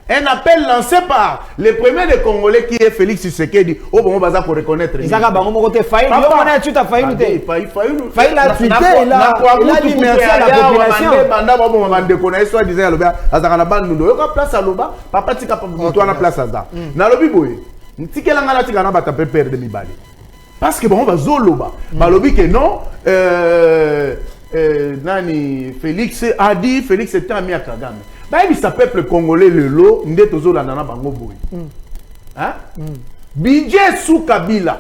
un appel lancé par le premier des Congolais qui est Félix Tshisekedi. Oh bon, on va pour reconnaître.
Il a dit merci à la
population. Parce que bon, on va zoloba. Balobi que non, Nani Félix a dit Félix était ami à Kagame. Bah il s'appelle peuple congolais le lot ndé tozo la nana bango boy. Hein? Budget sous Kabila.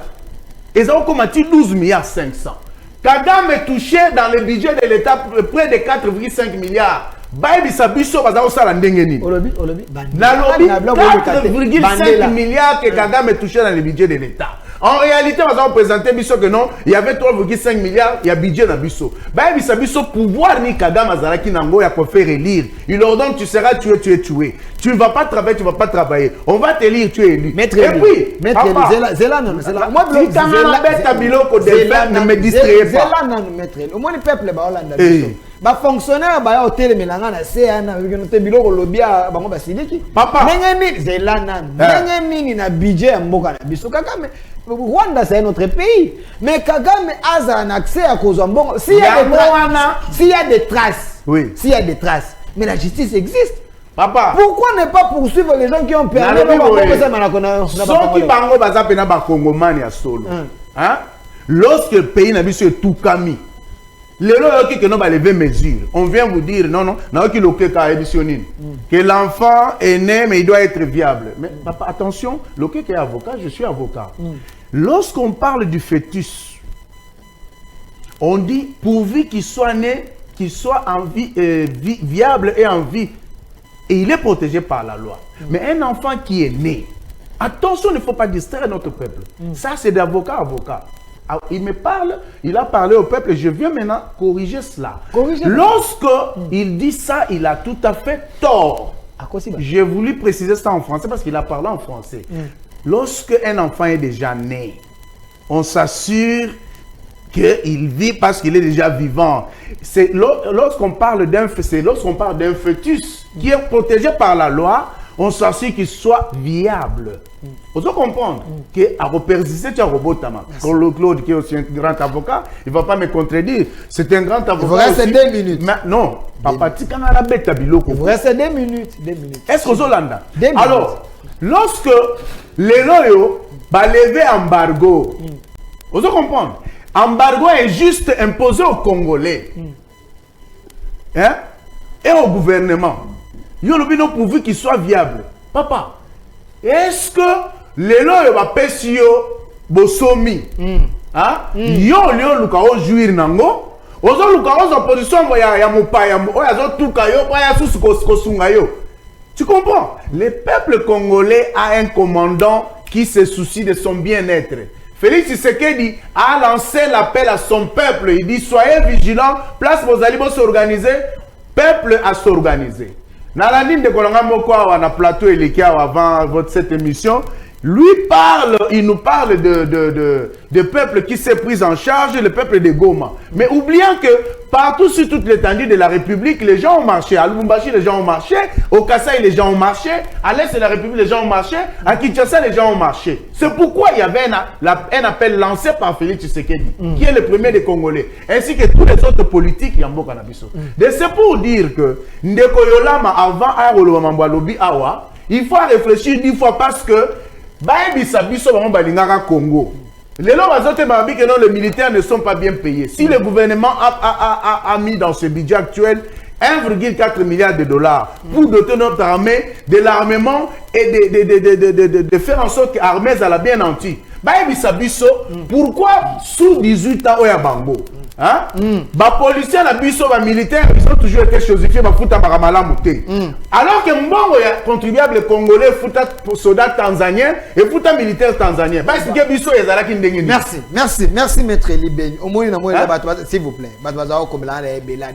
Ils ont commencé 12 milliards 500. Kagame est touché dans le budget de l'État près de 4,5 milliards. Baïbi Sabiso bazao sala ndengeni.
Olobi.
4,5 milliards que Kagame est touché dans le budget de l'État. En réalité, on va présenter Bisso que non, il y avait 3,5 milliards, il y a budget dans Bisso. Baïbi Sabiso pouvoir ni Kagame Azaraki Nango, il y a pour faire élire. Il leur donne, tu seras tué, tu es tué. Tu ne vas pas travailler, tu ne vas pas travailler. On va t'élire, tu es élu.
Maître
et puis,
Zela non, Zela. Moi,
si tu ne me distrayez pas.
Zela non, maître. Au moins, le peuple va Hollande. Ba fonctionnaire ba au télé melanga na CA na te biloko lobia bango basiliki.
Papa.
Nengeni Zela nan. Nengeni na budget ya mboka na biso Kagame. Rwanda c'est notre pays. Mais Kagame a un accès à cause en bon. S'il y a des traces.
Oui.
S'il y a des traces. Mais la justice existe.
Papa.
Pourquoi ne pas poursuivre les gens qui ont perdu
ceux qui bango baza pena ba Congomani ya solo. Hein? Lorsque le pays n'a vu ce tout kami. Les gens qui n'ont pas levé mesure, on vient vous dire non, que l'enfant est né, mais il doit être viable. Mais papa, attention, le qui est avocat, je suis avocat. Lorsqu'on parle du fœtus, on dit pourvu qu'il soit né, qu'il soit en vie, viable et en vie, et il est protégé par la loi. Mais un enfant qui est né, attention, il ne faut pas distraire notre peuple. Ça, c'est d'avocat à avocat. Il me parle, il a parlé au peuple, je viens maintenant corriger cela. Lorsque il dit ça, il a tout à fait tort. J'ai voulu préciser ça en français parce qu'il a parlé en français. Lorsque un enfant est déjà né, on s'assure qu'il vit parce qu'il est déjà vivant. C'est lorsqu'on parle d'un fœtus qui est protégé par la loi, on s'assure qu'il soit viable. Vous devez comprendre que à repersister, tu as Robotama. Claude, qui est aussi un grand avocat, il ne va pas me contredire. C'est un grand avocat.
Il vous reste 2 minutes.
Mais, non, papa, tu as la bête à biloko.
Il vous reste 2 minutes.
Est-ce que vous avez alors, lorsque les loyaux va lever embargo, vous devez comprendre, embargo est juste imposé aux Congolais hein, et au gouvernement. Il y a le pourvu qu'il soit viable. Papa, est-ce que les lois va pêcher bosomi? Hein? Yo luka o jouir nango. Ozo luka o opposition ya mopaya o yazo tuka yo pa ya susu kosunga yo. Tu comprends? Le peuple congolais a un commandant qui se soucie de son bien-être. Félix Tshisekedi a lancé l'appel à son peuple. Il dit soyez vigilants, place vos alibos s'organiser, peuple à s'organiser. Nalandine de Kolanga Moko na plateau avant cette émission, il nous parle de peuple qui s'est pris en charge, le peuple de Goma. Mais oublions que partout sur toute l'étendue de la République, les gens ont marché. À Lubumbashi, les gens ont marché. Au Kasaï, les gens ont marché. À l'Est de la République, les gens ont marché. À Kinshasa, les gens ont marché. C'est pourquoi il y avait un appel lancé par Félix Tshisekedi, qui est le premier des Congolais, ainsi que tous les autres politiques Yambo Kanabiso. C'est pour dire que Ndeko Yolama, avant Aïrolo Mamboalobi Awa, il faut réfléchir 10 fois parce que Baïbi Sabiso Mambalingara Congo. Les lois que non, les militaires ne sont pas bien payés. Si le gouvernement a mis dans ce budget actuel 1,4 milliard de dollars pour doter notre armée de l'armement et de faire en sorte que l'armée soit bien nantie. Pourquoi sous 18 ans au Yabango? Hein? Policiers, les militaires, ils ont toujours été chosifiés par Fouta Maramalamoute. Alors que Mbongo, il contribuable congolais, Fouta soldat tanzanien et Fouta militaire tanzanien.
Merci, maître Libeni. Au moins, s'il vous plaît.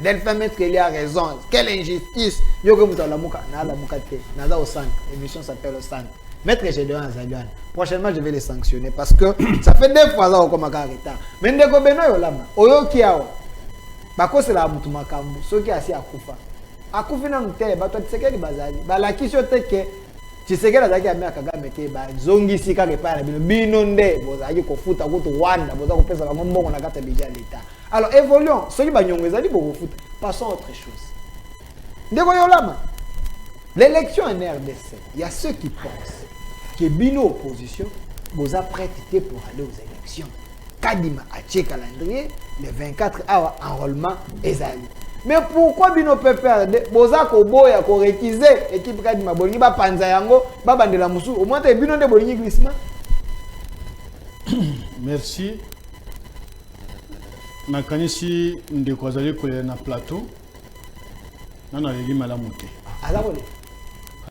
Delphin, maître Eli a raison. Quelle injustice. L'émission s'appelle au centre. Maître Gédéon Azalian, prochainement je vais les sanctionner parce que ça fait 2 fois ça comme un retard. Mais ndeko beno yolama, oyo kiawa. Bako c'est la mutu makambu, soki asi akufa. Akufi na mutele bato Tshisekedi bazali. Bala kisho teke Tshisekedi azaki amea Kagame ke ba zongi sika ke pa na bino nde bozaki kofuta kutu Rwanda, boza ko pesa bango mbongo na kata bija l'État. Alors évoluons, soki banyongo ezali boko futa. Passons à autre chose. Ndeko yolama. L'élection en RDC, il y a ceux qui pensent que Bino opposition vous a prêté pour aller aux élections. Kadima a tché calendrier, le 24 awa enrôlement ezali. Mais pourquoi bino pépère de bozako boya ko réquiser équipe Kadima bolingi ba panza yango ba bandela musu au moins te bino de bolingi glissement.
Merci. Nakanisi ndeko azali kolela na plateau. Nana leli malamu te.
Azabole.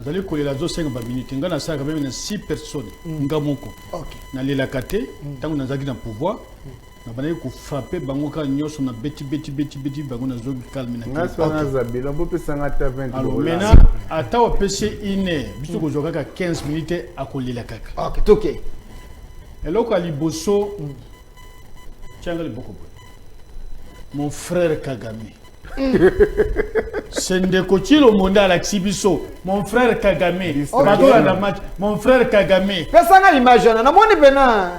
Azali kolela zo 5 minutes. Ngana saka quand même 6 personnes. Ngamoko.
OK.
Na lela kate tango nazaki na pouvoir. Na banaki ko frapper bango ka nyoso na beti bango na zo calme na.
Ngasa zabila mbo pesa ngata 20.
Alors maintenant ata o PC ine biso ko zoka ka 15 minutes akolela kaka.
OK, OK.
Eloko ali boso tianga le boko. Mon frère Kagame. Sendeko Chilo Monda la Xibiso. Mon frère Kagame. Badola la match. Mon frère Kagame.
Personne n'a l'image.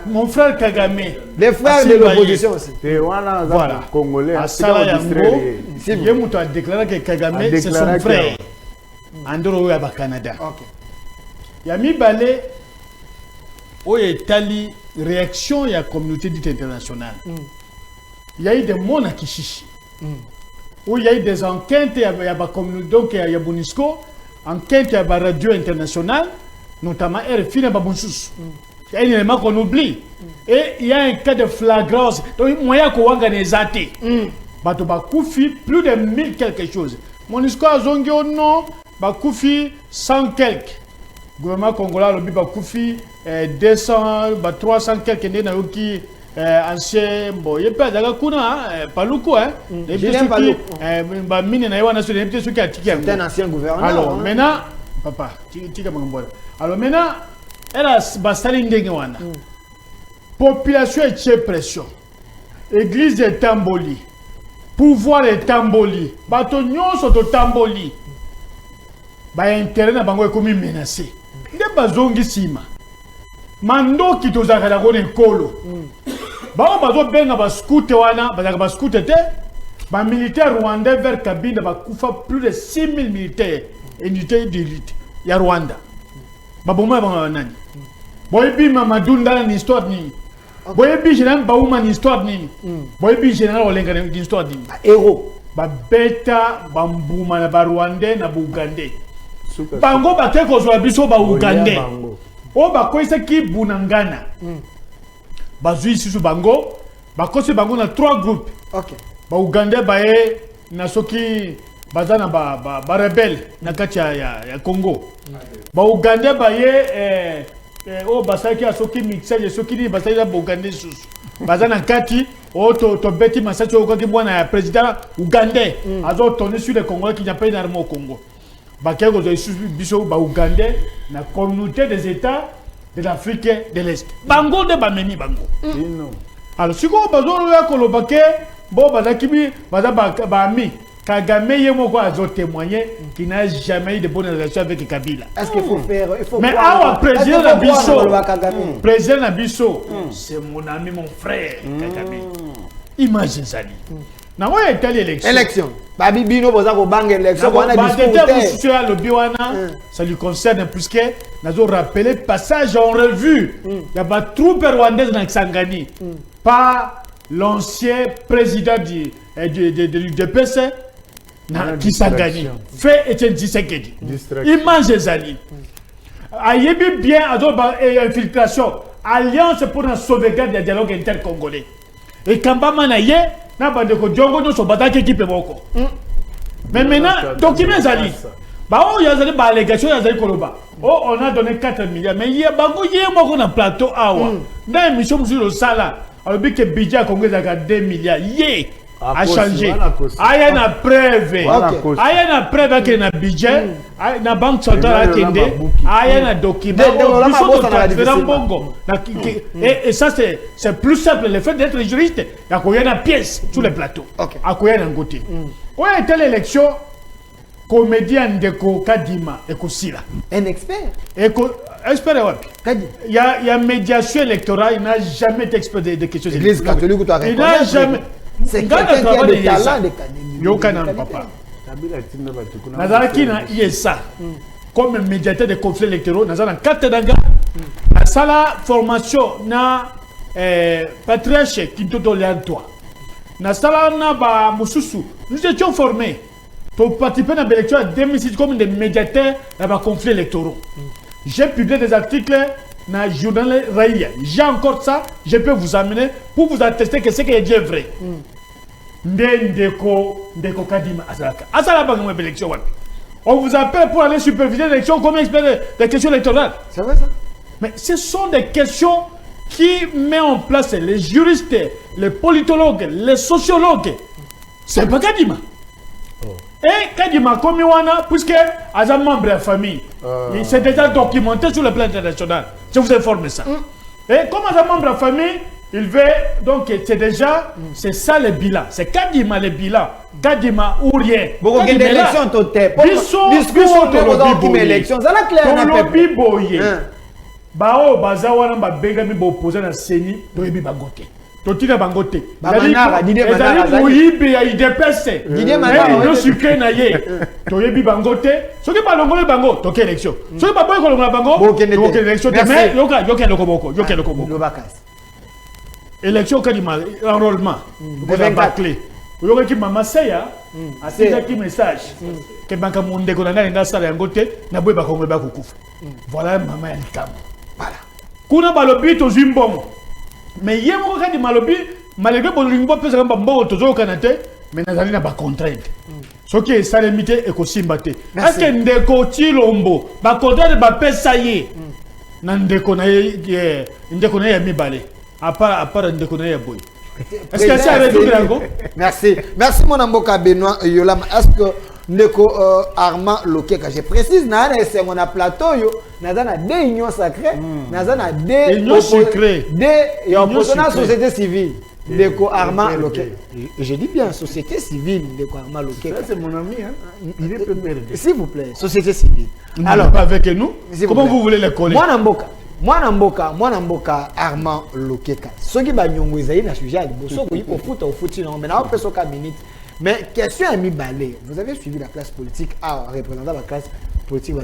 Mon frère Kagame.
Les frères de l'opposition aussi.
Voilà.
Congolais.
À Salayango, Yemuto a déclaré que Kagame c'est son frère. Andoro Yaba Canada. Yami Balé. Oye Tali. Réaction de la communauté dite internationale. Il y a eu des mondes à Kishishi. Où il y a eu des enquêtes, il y a donc il y a Bonisco, enquête, il y a radio internationale, notamment RFI et Babonsus. Il y a un élément qu'on oublie. Et il y a un cas de flagrance. Donc, il y a moyen qu'on organise. Bato Bakoufi, plus de 1000 quelque chose. Monisco a zongé non, Bakoufi 100 quelques. Le gouvernement congolais, le Bakoufi 200, 300 quelques nés dans qui ancien bon il peut d'ailleurs kuna paluku hein et puis bah mine na yawana sur les petits qui a tiqué
c'est un ancien gouverneur.
Alors maintenant papa tika mangbola alors maintenant elle a bastali ndenge wana population est pression église de Tamboli pouvoir de Tamboli bato nyonso to Tamboli ba intérêt na bango ekomi menacé nde bazongi sima mando ki tozaka na kone kolo ba bazo benga ba scoute wana ba scoute te ba militaire rwandais vers Kabinda ba kufa plus de 6000 militaires unités d'élite ya Rwanda ba bomba ba nani boyebi Mamadou ndala ni histoire ni boyebi général Bauma ni histoire ni boyebi général Olenga ni histoire ni
héros
ba beta ba mbuma na ba rwandais na bugandais bango ba teko zo biso ba ugandais o ba koisa ki bunangana bazui sisu bango ba kosi bango na 3 groupes.
OK.
Ba Uganda ba e na soki bazana ba rebelle na kati ya Congo. Ba Uganda ba ye o basaki asoki mixage soki ni basaki ba Uganda susu. Bazana kati o to beti masachi o koki bwana ya président Ugandais azo tourner sur les Congolais qui n'a pas une arme au Congo. Ba kego zo biso ba Ugandais na communauté des États de l'Afrique de l'Est. Bango de Bameni Bango. Alors, si vous avez kolobake, bon, Bazakibi, Bazabami, Kagame Yemoko a témoigné qu'il n'a jamais eu de bonnes relations avec Kabila.
Est-ce qu'il faut faire.
Mais alors, président Nabiso, c'est mon ami, mon frère, Kagame. Imagine ça. Na ouais telle
élection. Babi Bino bozako bang élection
ça lui concerne puisque nous avons rappelé passage en revue. Il y a pas troupe rwandaise dans Kisangani par l'ancien président du DPC na Kisangani. Fait Etienne Tshisekedi. Imagine Zali. Ayebi bien azoba infiltration alliance pour la sauvegarde du dialogue intercongolais. Et Kambama na ye na bandeko djongo no so bataki équipe boko. Mais maintenant document zali. Ba o yazali ba allégation yazali koloba. Oh on a donné 4 milliards mais ye bango ye moko na plateau awa. Na émission musu lo sala. Alors bi que budget Congo zaka 2 milliards. Ye a changé. Aya na preuve. Aya na preuve que na budget na banque centrale akende. Aya na document. Et ça c'est plus simple le fait d'être juriste. Il y a une pièce sur le plateau. À quoi un côté. Ouais telle élection comédien de Kadima et Kosila.
Un expert.
Expert ouais. Il y a médiation électorale, il n'a jamais été expert de questions
électorales. L'église catholique ou toi.
Il n'a jamais.
C'est quelqu'un qui a des talents de
Yokanan papa. Nazaraki na ISA comme médiateur de conflits électoraux, nous avons 4 danga. À ça la formation na patriarche Kintoto Léantois. Nasalana ba Moussousou, nous étions formés pour participer à l'élection en 2006 comme des médiateurs à un conflit électoral. J'ai publié des articles dans le journal Raïa. J'ai encore ça, je peux vous amener pour vous attester que ce qui est vrai. Ndeko Kadima Azalaka. Azalaka dans l'élection. On vous appelle pour aller superviser l'élection comme expert des questions électorales.
C'est vrai ça?
Mais ce sont des questions qui mettent en place les juristes, les politologues, les sociologues. C'est pas Kadima. Et Kadima, comme Iwana, puisque est un membre de la famille, c'est déjà documenté sur le plan international. Je vous informe ça. Et comme est un membre de la famille, il veut, donc c'est déjà, c'est ça le bilan. C'est Kadima le bilan. Kadima ou rien.
Beaucoup d'élections totales.
Discours de
l'élection. Ça la clair na
lobby boye. Bao bazawana ba benga mi bo poser na seni, to yebi bangote. Totina bangote. Ezali muyibe ya IDPS. No sucré na ye. To yebi bangote. Soki ba longole bango, to ke élection. Soki ba boy ko longola bango, to ke élection. Mais yoka lokoboko, yoka lokoboko. Élection Kadima enrôlement. Vous avez bâclé. Vous avez qui mama seya, asika qui message. Que banka monde ko na nga sala yangote, na boy ba kongo ba kukufa. Voilà maman ya likambo. Voilà. Kuna balobi to zimbongo. Mais hier mon cas de malobi, malgré bon lingbo pesa kamba mbongo tozo kanate, mais nazali na ba contrainte. Ce qui est ça limité et ko simbate. Est-ce que ndeko tilombo, ba contrainte ba pesa ye. Na ndeko na ye, ndeko na ye mibale. À part ndeko na ye boy. Est-ce que ça avec tout
Merci. Merci mon amboka Benoît Yolam. Est-ce que Ndeko Armand Lokeka, je précise, c'est mon plateau, nazana des unions sacrées, nazana des
unions secrètes,
des opposants société civile. Ndeko Armand Lokeka. Je dis bien société civile, Ndeko Armand Lokeka.
C'est mon ami, hein. Il est peu perdu.
S'il vous plaît, société civile.
Alors, pas avec nous. Comment vous voulez les coller?
Moi Namboka Armand Lokeka. Ce qui va nous aider dans le sujet, au foot, non, mais là on peut se minutes. Mais question à mi-balé, vous avez suivi la classe politique, représentant la classe politique,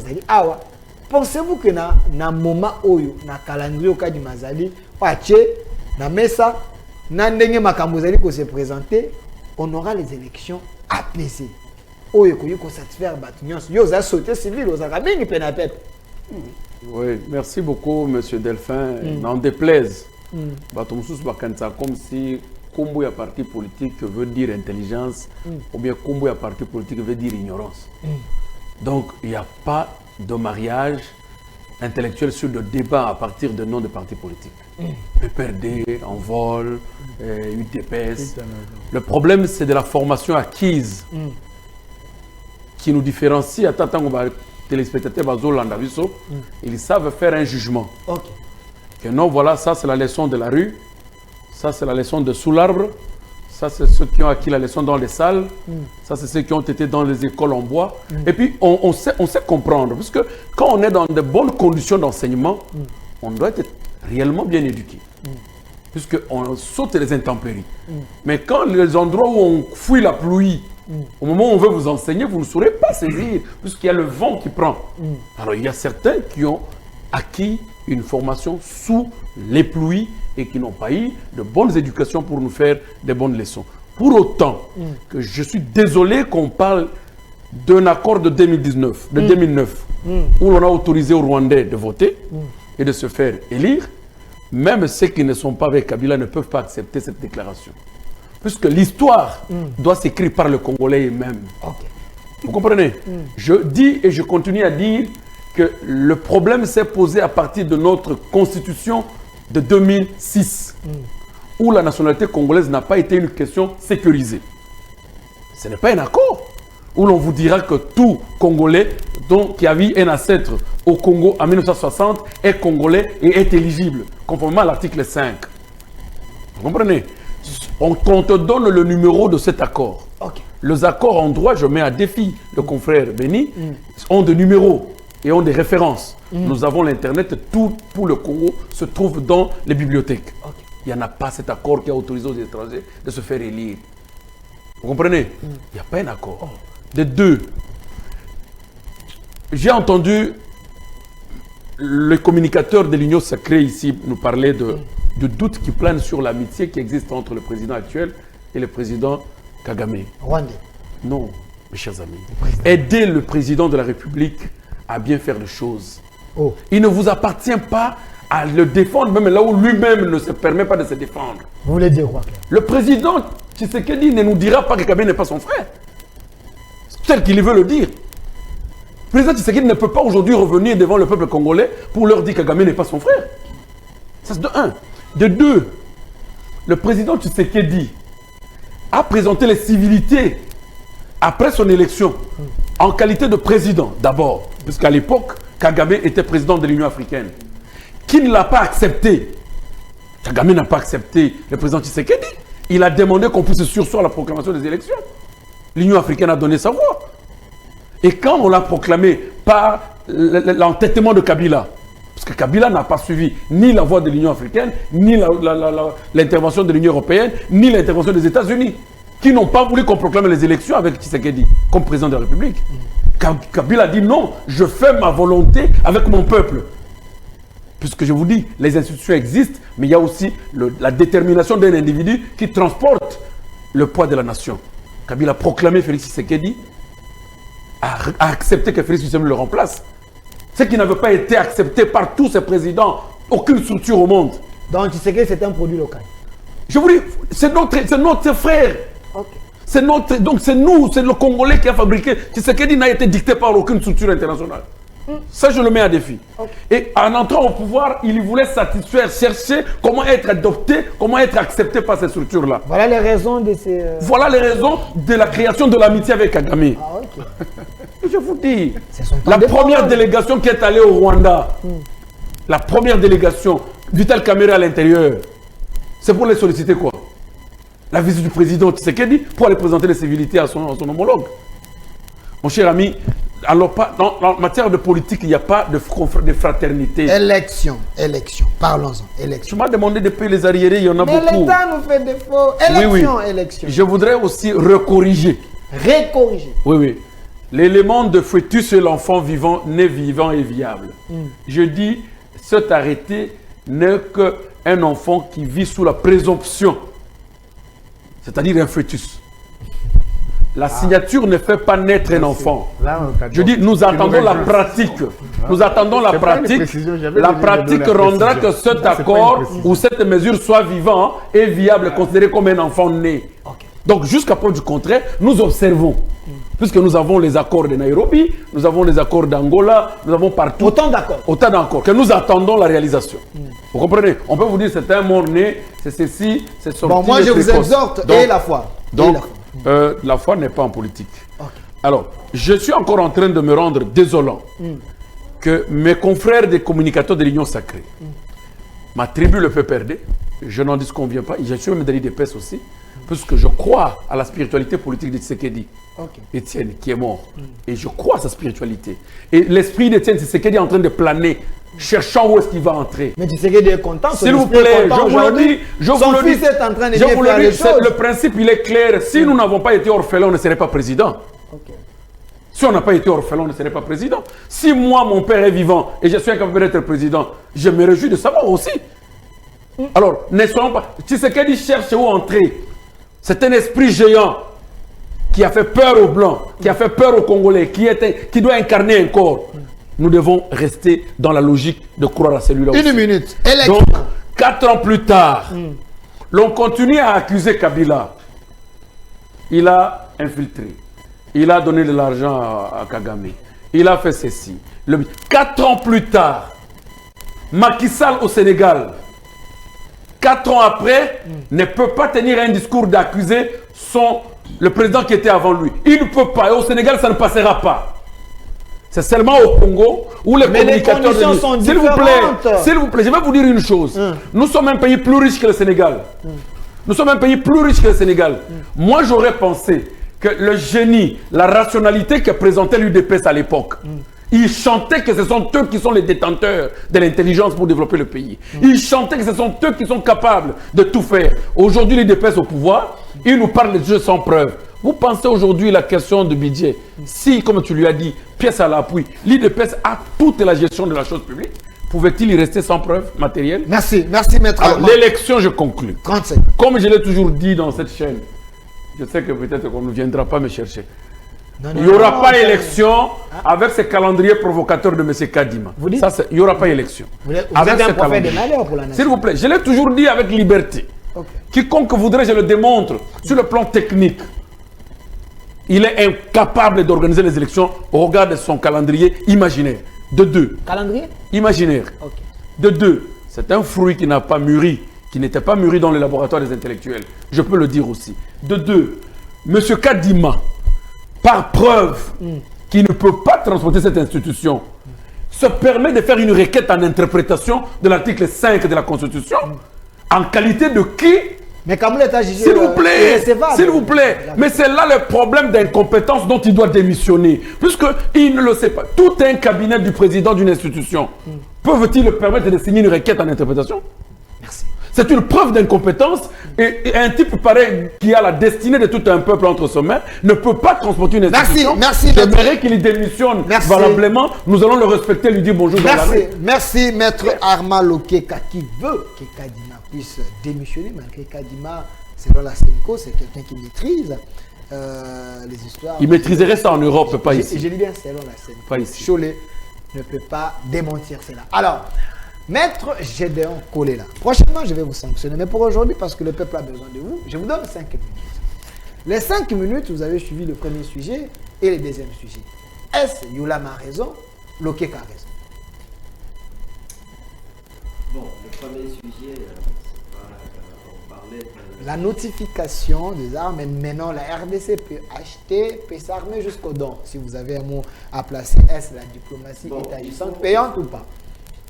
pensez-vous que dans le moment où, dans le calendrier au cas du Mazali, dans Mesa, dans le Makamozali qui se présenter, on aura les élections apaisées. Où il faut satisfaire les gens. Il y a sauté civil, il y a mis une pep.
Oui, merci beaucoup, M. Delphin. N'en déplaise. Comme si combo à parti politique veut dire intelligence, ou bien combo à parti politique veut dire ignorance. Donc, il n'y a pas de mariage intellectuel sur le débat à partir de noms de partis politiques. PPRD, Envol, UTPS. Le problème, c'est de la formation acquise qui nous différencie. À tant que téléspectateurs, ils savent faire un jugement. Que non, voilà, ça c'est la leçon de la rue. Ça, c'est la leçon de sous l'arbre. Ça, c'est ceux qui ont acquis la leçon dans les salles. Ça, c'est ceux qui ont été dans les écoles en bois. Et puis, on sait comprendre. Parce que quand on est dans de bonnes conditions d'enseignement, on doit être réellement bien éduqué. Puisqu'on saute les intempéries. Mais quand les endroits où on fuit la pluie, au moment où on veut vous enseigner, vous ne saurez pas saisir. Puisqu'il y a le vent qui prend. Alors, il y a certains qui ont acquis une formation sous les pluies et qui n'ont pas eu de bonnes éducations pour nous faire des bonnes leçons. Pour autant que je suis désolé qu'on parle d'un accord de 2009, où l'on a autorisé aux Rwandais de voter et de se faire élire, même ceux qui ne sont pas avec Kabila ne peuvent pas accepter cette déclaration. Puisque l'histoire doit s'écrire par le Congolais eux-mêmes. Vous comprenez? Je dis et je continue à dire que le problème s'est posé à partir de notre constitution de 2006, où la nationalité congolaise n'a pas été une question sécurisée. Ce n'est pas un accord où l'on vous dira que tout Congolais qui a eu un ancêtre au Congo en 1960 est congolais et est éligible, conformément à l'article 5. Vous comprenez? On te donne le numéro de cet accord. Les accords en droit, je mets à défi le confrère Béni, ont des numéros et ont des références. Nous avons l'Internet, tout pour le Congo se trouve dans les bibliothèques. Il n'y en a pas cet accord qui a autorisé aux étrangers de se faire élire. Vous comprenez? Il n'y a pas un accord. De deux, j'ai entendu le communicateur de l'Union sacrée ici nous parler de doute qui plane sur l'amitié qui existe entre le président actuel et le président Kagame.
Rwandais.
Non, mes chers amis. Aidez le président de la République à bien faire les choses.
Oh.
Il ne vous appartient pas à le défendre, même là où lui-même ne se permet pas de se défendre.
Vous voulez dire quoi?
Le président Tshisekedi ne nous dira pas que Kagame n'est pas son frère. C'est tel qu'il veut le dire. Le président Tshisekedi ne peut pas aujourd'hui revenir devant le peuple congolais pour leur dire que Kagame n'est pas son frère. Ça c'est de un. De deux, le président Tshisekedi a présenté les civilités après son élection en qualité de président d'abord, puisqu'à l'époque, Kagame était président de l'Union africaine. Qui ne l'a pas accepté? Kagame n'a pas accepté le président Tshisekedi. Il a demandé qu'on puisse surseoir la proclamation des élections. L'Union africaine a donné sa voix. Et quand on l'a proclamé par l'entêtement de Kabila, parce que Kabila n'a pas suivi ni la voix de l'Union africaine, ni l'intervention de l'Union européenne, ni l'intervention des États-Unis, qui n'ont pas voulu qu'on proclame les élections avec Tshisekedi comme président de la République. Kabila a dit non, je fais ma volonté avec mon peuple. Puisque je vous dis, les institutions existent, mais il y a aussi la détermination d'un individu qui transporte le poids de la nation. Kabila a proclamé Félix Tshisekedi, a accepté que Félix Tshisekedi le remplace. Ce qui n'avait pas été accepté par tous ces présidents, aucune structure au monde.
Donc Tshisekedi, c'est un produit local.
Je vous dis, c'est notre frère.
Okay.
Donc c'est nous, c'est le Congolais qui a fabriqué. Tshisekedi n'a été dicté par aucune structure internationale. Ça, je le mets à défi. Okay. Et en entrant au pouvoir, il voulait satisfaire, chercher comment être adopté, comment être accepté par ces structures-là.
Voilà les raisons de ces...
Voilà les raisons de la création de l'amitié avec Kagame.
Ah, ok.
Je vous dis, la première délégation qui est allée au Rwanda, la première délégation, Vital Kamerhe à l'intérieur, c'est pour les solliciter quoi? La visite du président Tshisekedi pour aller présenter les civilités à son homologue. Mon cher ami, alors en matière de politique, il n'y a pas de fraternité.
Élection, parlons-en, élection.
Tu m'as demandé de payer les arriérés, il y en a beaucoup.
Mais l'État nous fait défaut. Élection, élection.
Je voudrais aussi recorriger.
Récorriger.
Oui. L'élément de fœtus est l'enfant vivant, né vivant et viable. Je dis, cet arrêté n'est qu'un enfant qui vit sous la présomption, c'est-à-dire un fœtus. La signature ne fait pas naître un enfant. Je dis, nous attendons la pratique. Nous attendons la pratique. La pratique rendra que cet accord ou cette mesure soit vivant et viable, considéré comme un enfant né. Donc, jusqu'à preuve du contraire, nous observons. Puisque nous avons les accords de Nairobi, nous avons les accords d'Angola, nous avons partout.
Autant d'accords.
Autant d'accords. Que nous attendons la réalisation. Vous comprenez? On peut vous dire c'est un mort-né, c'est ceci, c'est sorti.
Bon, moi je vous exhorte, et la foi.
Donc, la foi n'est pas en politique. Okay. Alors, je suis encore en train de me rendre désolant que mes confrères des communicateurs de l'Union sacrée m'attribuent le PPRD. Je n'en disconviens pas. Je suis même dans l'IDPS aussi. Puisque je crois à la spiritualité politique de Tshisekedi, Étienne, qui est mort. Et je crois à sa spiritualité. Et l'esprit d'Étienne Tshisekedi est en train de planer, cherchant où est-ce qu'il va entrer.
Mais Tshisekedi est content.
S'il vous plaît, je vous le dis.
Son fils est en train de faire les choses.
Le principe, il est clair. Si nous n'avons pas été orphelins, on ne serait pas président. Si on n'a pas été orphelin, on ne serait pas président. Si moi, mon père est vivant et je suis incapable d'être président, je me réjouis de savoir aussi. Alors, ne soyons pas... Tshisekedi cherche où entrer. C'est un esprit géant qui a fait peur aux Blancs, qui a fait peur aux Congolais, qui doit incarner un corps. Nous devons rester dans la logique de croire à celui-là aussi.
Une minute. Élection.
Donc, 4 ans plus tard, l'on continue à accuser Kabila. Il a infiltré. Il a donné de l'argent à Kagame. Il a fait ceci. 4 ans plus tard, Macky Sall au Sénégal, 4 ans après, ne peut pas tenir un discours d'accuser le président qui était avant lui. Il ne peut pas. Et au Sénégal, ça ne passera pas. C'est seulement au Congo où les communicateurs...
Les conditions sont
s'il vous plaît, je vais vous dire une chose. Nous sommes un pays plus riche que le Sénégal. Nous sommes un pays plus riche que le Sénégal. Moi, j'aurais pensé que le génie, la rationalité que présentait l'UDPS à l'époque, ils chantaient que ce sont eux qui sont les détenteurs de l'intelligence pour développer le pays. Ils chantaient que ce sont eux qui sont capables de tout faire. Aujourd'hui, l'UDPS au pouvoir, ils nous parlent de jeux sans preuve. Vous pensez aujourd'hui la question de budget. Si, comme tu lui as dit, pièce à l'appui, l'UDPS a toute la gestion de la chose publique, pouvait-il y rester sans preuve matérielle?
Merci, merci maître.
Alors, l'élection, je conclus.
37.
Comme je l'ai toujours dit dans cette chaîne, je sais que peut-être qu'on ne viendra pas me chercher.
Non,
Il n'y aura pas élection avec ce calendrier provocateur de M. Kadima.
Vous dites?
Ça, il n'y aura pas élection.
Vous êtes
Avec
un
ce
prophète de
calendrier.
malheur pour la nation.
S'il vous plaît, je l'ai toujours dit avec liberté.
Ok.
Quiconque voudrait, je le démontre, sur le plan technique, il est incapable d'organiser les élections au regard de son calendrier imaginaire. De deux.
Calendrier?
Imaginaire.
Ok.
De deux. C'est un fruit qui n'a pas mûri, qui n'était pas mûri dans les laboratoires des intellectuels. Je peux le dire aussi. De deux. M. Kadima, par preuve qu'il ne peut pas transporter cette institution, se permet de faire une requête en interprétation de l'article 5 de la Constitution, en qualité de qui?
Mais Kamoul est jugé
S'il vous plaît,
irrecevable.
s'il vous plaît. Mais c'est là le problème d'incompétence dont il doit démissionner. Puisqu'il ne le sait pas. Tout un cabinet du président d'une institution, peuvent-ils le permettre de signer une requête en interprétation?
Merci.
C'est une preuve d'incompétence et un type pareil qui a la destinée de tout un peuple entre ses mains ne peut pas transporter une institution.
Merci,
J'aimerais qu'il y démissionne
Merci.
valablement. Nous allons le respecter, lui dire bonjour dans la
Merci,
rue.
merci maître Arma Lokeka qui veut que Kadima puisse démissionner, malgré Kadima, selon la Sénico, c'est quelqu'un qui maîtrise les histoires.
Il maîtriserait ça en Europe, pas
Je
ici.
dis bien selon la Sénico.
Pas ici.
Cholet ne peut pas démentir cela. Alors, maître Gédéon Kolela, prochainement je vais vous sanctionner, mais pour aujourd'hui, parce que le peuple a besoin de vous, je vous donne 5 minutes. Les 5 minutes, vous avez suivi le premier sujet et le deuxième sujet. Est-ce Yulam a raison, Lokeka a raison?
Bon, le premier sujet, on parlait de...
La notification des armes, et maintenant la RDC peut acheter, peut s'armer jusqu'au don. Si vous avez un mot à placer, est-ce la diplomatie
Bon,
est agissante, payante ou pas?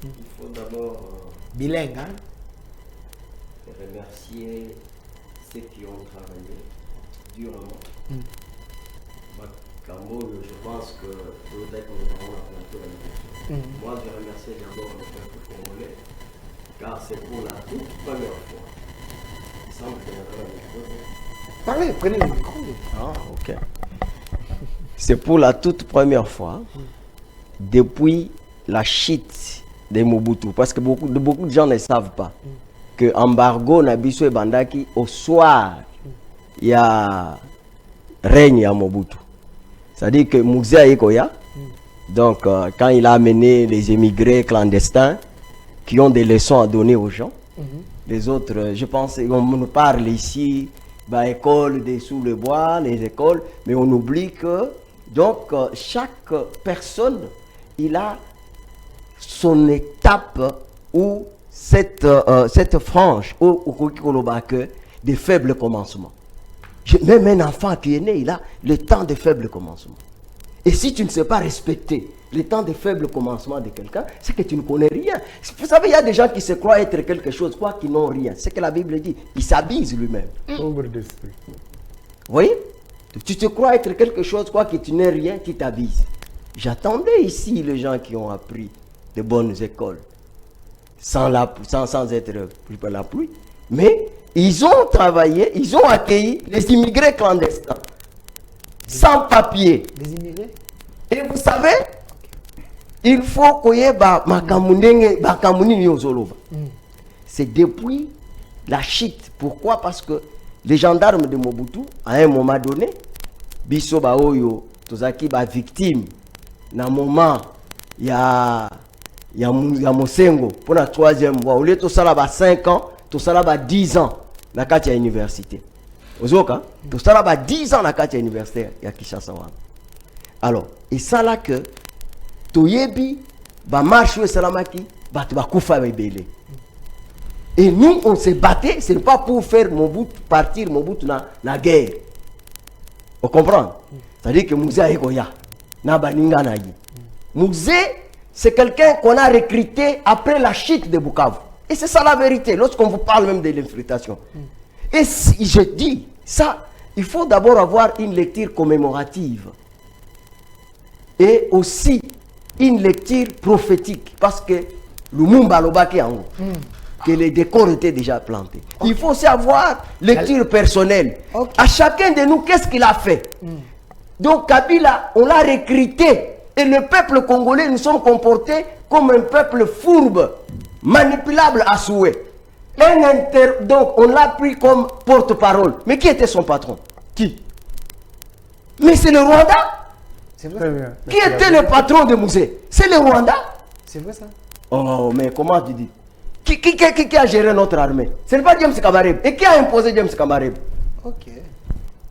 Il faut d'abord
Bilingue, hein?
remercier ceux qui ont travaillé durement. Kamoul, je pense que peut-être nous avons la plateau la question. Moi, je remercie d'abord le peuple congolais, car c'est pour la toute première fois. Il semble qu'il y avait un micro.
Parlez, prenez le micro.
Ah, ok. C'est pour la toute première fois, depuis la chute de Mobutu, parce que beaucoup de gens ne savent pas que embargo Nabiso et Bandaki, au soir, il y a règne à Mobutu. C'est-à-dire que Mouzia Ekoya, donc quand il a amené les émigrés clandestins qui ont des leçons à donner aux gens, les autres, je pense, on nous parle ici, bah, école sous le bois, les écoles, mais on oublie que donc chaque personne, il a son étape ou cette frange au des faibles commencements. Même un enfant qui est né, il a le temps de faibles commencements. Et si tu ne sais pas respecter le temps de faible commencement de quelqu'un, c'est que tu ne connais rien. Vous savez, il y a des gens qui se croient être quelque chose, quoi qu'ils n'ont rien. C'est ce que la Bible dit. Il s'abuse lui-même.
Pauvre d'esprit.
Vous voyez? Tu te crois être quelque chose, quoi que tu n'es rien, tu t'abuses. J'attendais ici les gens qui ont appris de bonnes écoles, sans être par la pluie. Mais ils ont travaillé, ils ont accueilli les immigrés clandestins, sans papier.
Les immigrés?
Et vous savez, il faut qu'on y ait c'est depuis la chute. Pourquoi? Parce que les gendarmes de Mobutu, à un moment donné, biso baoyo, tozaki ba victime, na moment, il y a Mosengo, pour la troisième fois, au lieu de ça là 5 ans, tout ça là 10 ans, na kati ya université. Ozoka, tout ça là 10 ans na kati ya université ya Kinshasa. Alors, et ça là que toyebi ba marche salamaki, ba kufa belé. Et nous on se battait, c'est pas pour faire Mobutu partir Mobutu na guerre. Vous comprenez? C'est-à-dire que Mouzé Ekoya na baninga na yi. Mouzé, c'est quelqu'un qu'on a recruté après la chute de Bukavu. Et c'est ça la vérité, lorsqu'on vous parle même de l'infiltration. Et si je dis ça, il faut d'abord avoir une lecture commémorative. Et aussi une lecture prophétique. Parce que Lumumba Lobaki en haut, que les décors étaient déjà plantés. Il faut aussi avoir lecture personnelle. À chacun de nous, qu'est-ce qu'il a fait? Donc Kabila, on l'a recruté. Et le peuple congolais, nous sommes comportés comme un peuple fourbe, manipulable à souhait. Donc, on l'a pris comme porte-parole. Mais qui était son patron? Qui? Mais c'est le Rwanda.
C'est vrai.
Qui était le patron de musée? C'est le Rwanda.
C'est vrai ça.
Oh, mais comment tu dis? Qui a géré notre armée? Ce n'est pas James Kabarebe. Et qui a imposé James Kabarebe?
Ok.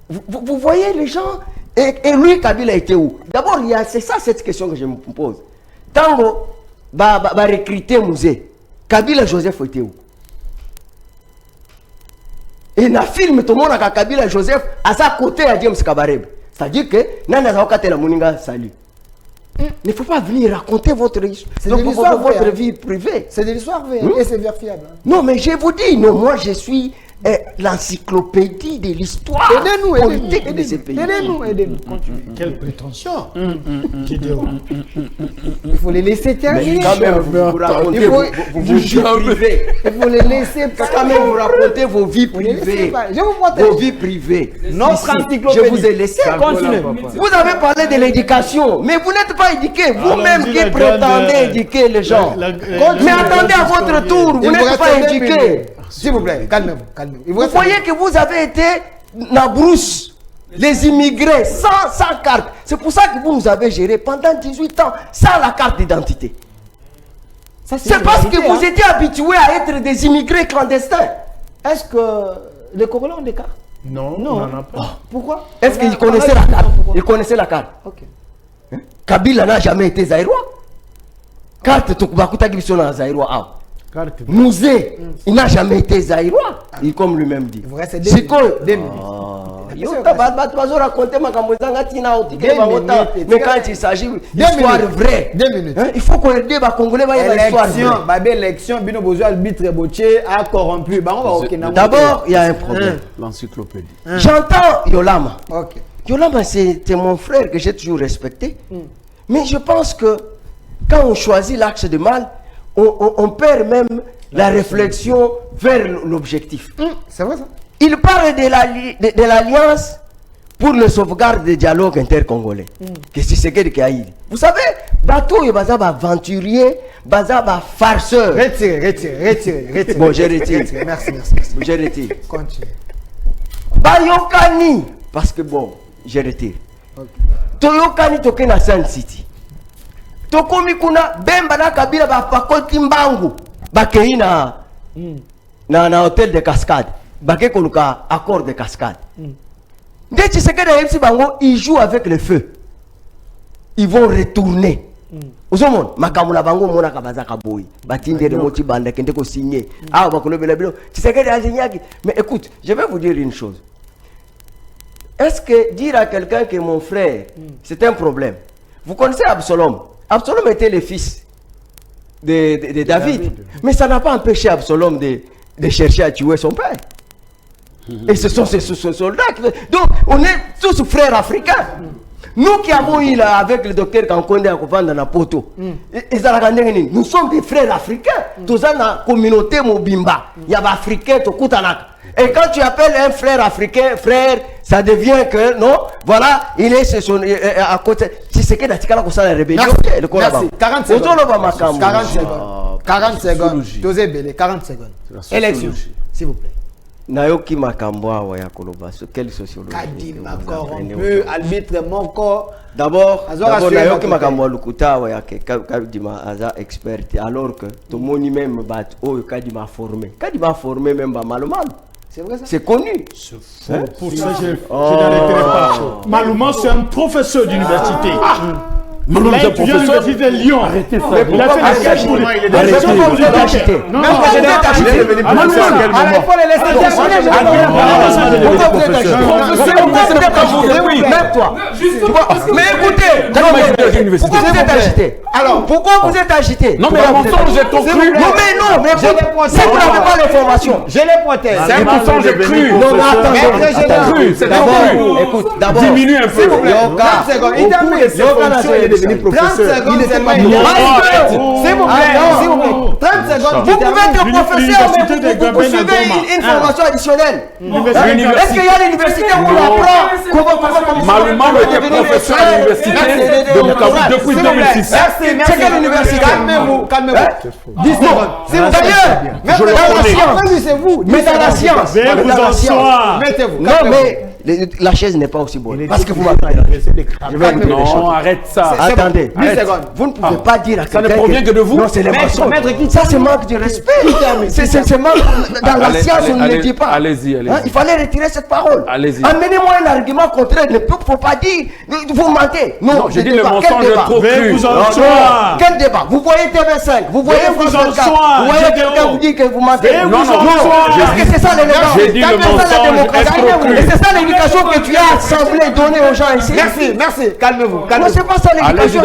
Vous voyez les gens. Et lui, Kabila était où? D'abord, c'est ça cette question que je me pose. Tango, va recruter musée. Kabila Joseph était où? Et dans le film, tout le monde a Kabila Joseph à sa côté à James Kabarebe. C'est-à-dire que Nana Zaokate la Moninga salut. Il ne faut pas venir raconter votre vie privée.
C'est de l'histoire vraie et c'est vérifiable. Hein.
Non, mais je vous dis, non, moi je suis l'encyclopédie de l'histoire politique de ce pays.
Aidez-nous. Continuez.
Quelle prétention.
Il faut les laisser terminer.
Mais quand même, vous racontez vos vies privées.
Il faut les laisser
Quand même, vous racontez vos vies privées.
Je vous protège.
Vos vies privées.
Notre encyclopédie.
Je vous ai laissé.
Continuez.
Vous avez parlé de l'éducation, mais vous n'êtes pas éduqué. Vous-même qui prétendez éduquer les gens. Mais attendez à votre tour, vous n'êtes pas éduqué.
S'il vous plaît, calmez-vous.
Vous voyez que vous avez été la brousse, les immigrés, sans carte. C'est pour ça que vous nous avez géré pendant 18 ans sans la carte d'identité. C'est parce que vous étiez habitués à être des immigrés clandestins.
Est-ce que les Congolais ont des cartes?
Non, on n'en a pas.
Pourquoi?
Est-ce qu'ils connaissaient la carte? Ils connaissaient la carte.
Ok.
Kabila n'a jamais été zaïrois. Carte Tokubakuta Gibsona zaïrois. Musée, il n'a jamais été zaïrois, comme lui-même dit.
Il vous reste 2 minutes.
Mais quand il s'agit d'histoire vraie,
2 minutes.
Il faut qu'on aide les Congolais à l'histoire vraie.
L'élection, Bino Bozo Albitre Boché a corrompu.
D'abord, il y a un problème.
L'encyclopédie.
J'entends Yolama.
Ok.
Yolama, c'était mon frère que j'ai toujours respecté. Mais je pense que quand on choisit l'axe de mal, on perd même la réflexion vers l'objectif.
C'est vrai ça.
Il parle de l'alliance pour le sauvegarde du dialogue intercongolais. Qu'est-ce que c'est que Haïti? Vous savez, bateau il va aventurier, va farceur.
Retirez.
Bon, je retire.
Merci.
Je retire.
Continue.
Bayokani, parce que bon, je retire. Toyokani toke na Sun City. Tokomi kuna Bemba na Kabila bapakoti mbangu bakei na hôtel de cascade bake koluka accord de cascade. Dès que c'est que les MC Bango ils jouent avec le feu, ils vont retourner. Ozomon makamula bango mona kabaza kaboyi batinde de moti banda kende ko signer ah bakolo bela bilo Tshisekedi azinyaki. Mais écoute, je vais vous dire une chose. Est-ce que dire à quelqu'un que mon frère c'est un problème? Vous connaissez Absalom? Absalom était le fils de David. Mais ça n'a pas empêché Absalom de chercher à tuer son père. Et ce sont ces soldats. Donc, on est tous frères africains. Nous qui avons eu là, avec le docteur Kankonde à Kovanda na Poto, nous sommes des frères africains. Tous dans la communauté Mobimba, il y a des Africains, et quand tu appelles un frère africain, frère, ça devient que, non, voilà, il est à côté. Si c'est que la rébellion,
merci. 40 secondes. 40 secondes. Dosez Bélé, 40 secondes. Élection, s'il vous plaît.
Nayoki Makambwa wa ya Koloba, quelle sociologie?
Kadima corrompu, arbitre Moko.
D'abord, Nayoki Makambwa Lukuta wa ya Kadima aza expert, alors que tout le monde même bat, oh, Kadima formé même ba malo.
C'est vrai ça?
C'est connu.
Pour ça, je n'arrêterai pas. Malouman, c'est un professeur d'université.
Malouman, c'est un professeur
de Lyon.
Arrêtez ça.
Il a fait des stages pour
il est acheté.
Non, je n'ai pas acheté. Il faut les laisser terminer.
Même toi. Mais écoutez, pourquoi vous êtes agité? Alors, pourquoi vous êtes agité?
Non, mais la mensonge, j'ai tout cru.
Non, mais non, mais si vous n'avez pas l'information.
Je les protège.
C'est un mensonge, j'ai cru.
Non, mais attendez.
C'est
D'abord, écoute, d'abord.
Diminue un peu.
30 secondes. Il termine ses fonctions, il est devenu professeur. 30 secondes, s'il vous plaît. 30 secondes. secondes.
Vous pouvez être professeur, mais vous suivez une formation additionnelle. Est-ce qu'il y a l'université où on apprend
Malheureusement, était professeur à l'université de Bukavu depuis 2006.
C'est quelle université? Calmez-vous. 10 secondes. D'ailleurs,
dans la science.
C'est vous.
Mais dans la science.
Mettez-vous.
Non, mais la chaise n'est pas aussi bonne. Parce que vous m'appelez.
Non, arrête ça.
Attendez.
10 secondes.
Vous ne pouvez pas dire à
Ça ne
quelqu'un
provient que de vous.
Non, c'est les mensonges. Ça, c'est manque de respect. C'est manque. Dans la science, on ne le dit pas.
Allez-y, allez-y.
Il fallait retirer cette parole.
Allez-y.
Amenez-moi un argument contraire. Il ne faut pas dire. Vous mentez. Non,
j'ai dit le mensonge trop cru.
Quel débat? Vous voyez TV5, vous voyez France 24, vous voyez quelqu'un vous dit que vous mentez.
Non.
Parce que c'est ça l'élégance.
J'ai dit le mensonge trop cru.
Et c'est ça l'éducation que tu as semblé donner aux gens ici.
Merci. Calmez-vous.
Non, c'est pas ça l'éducation.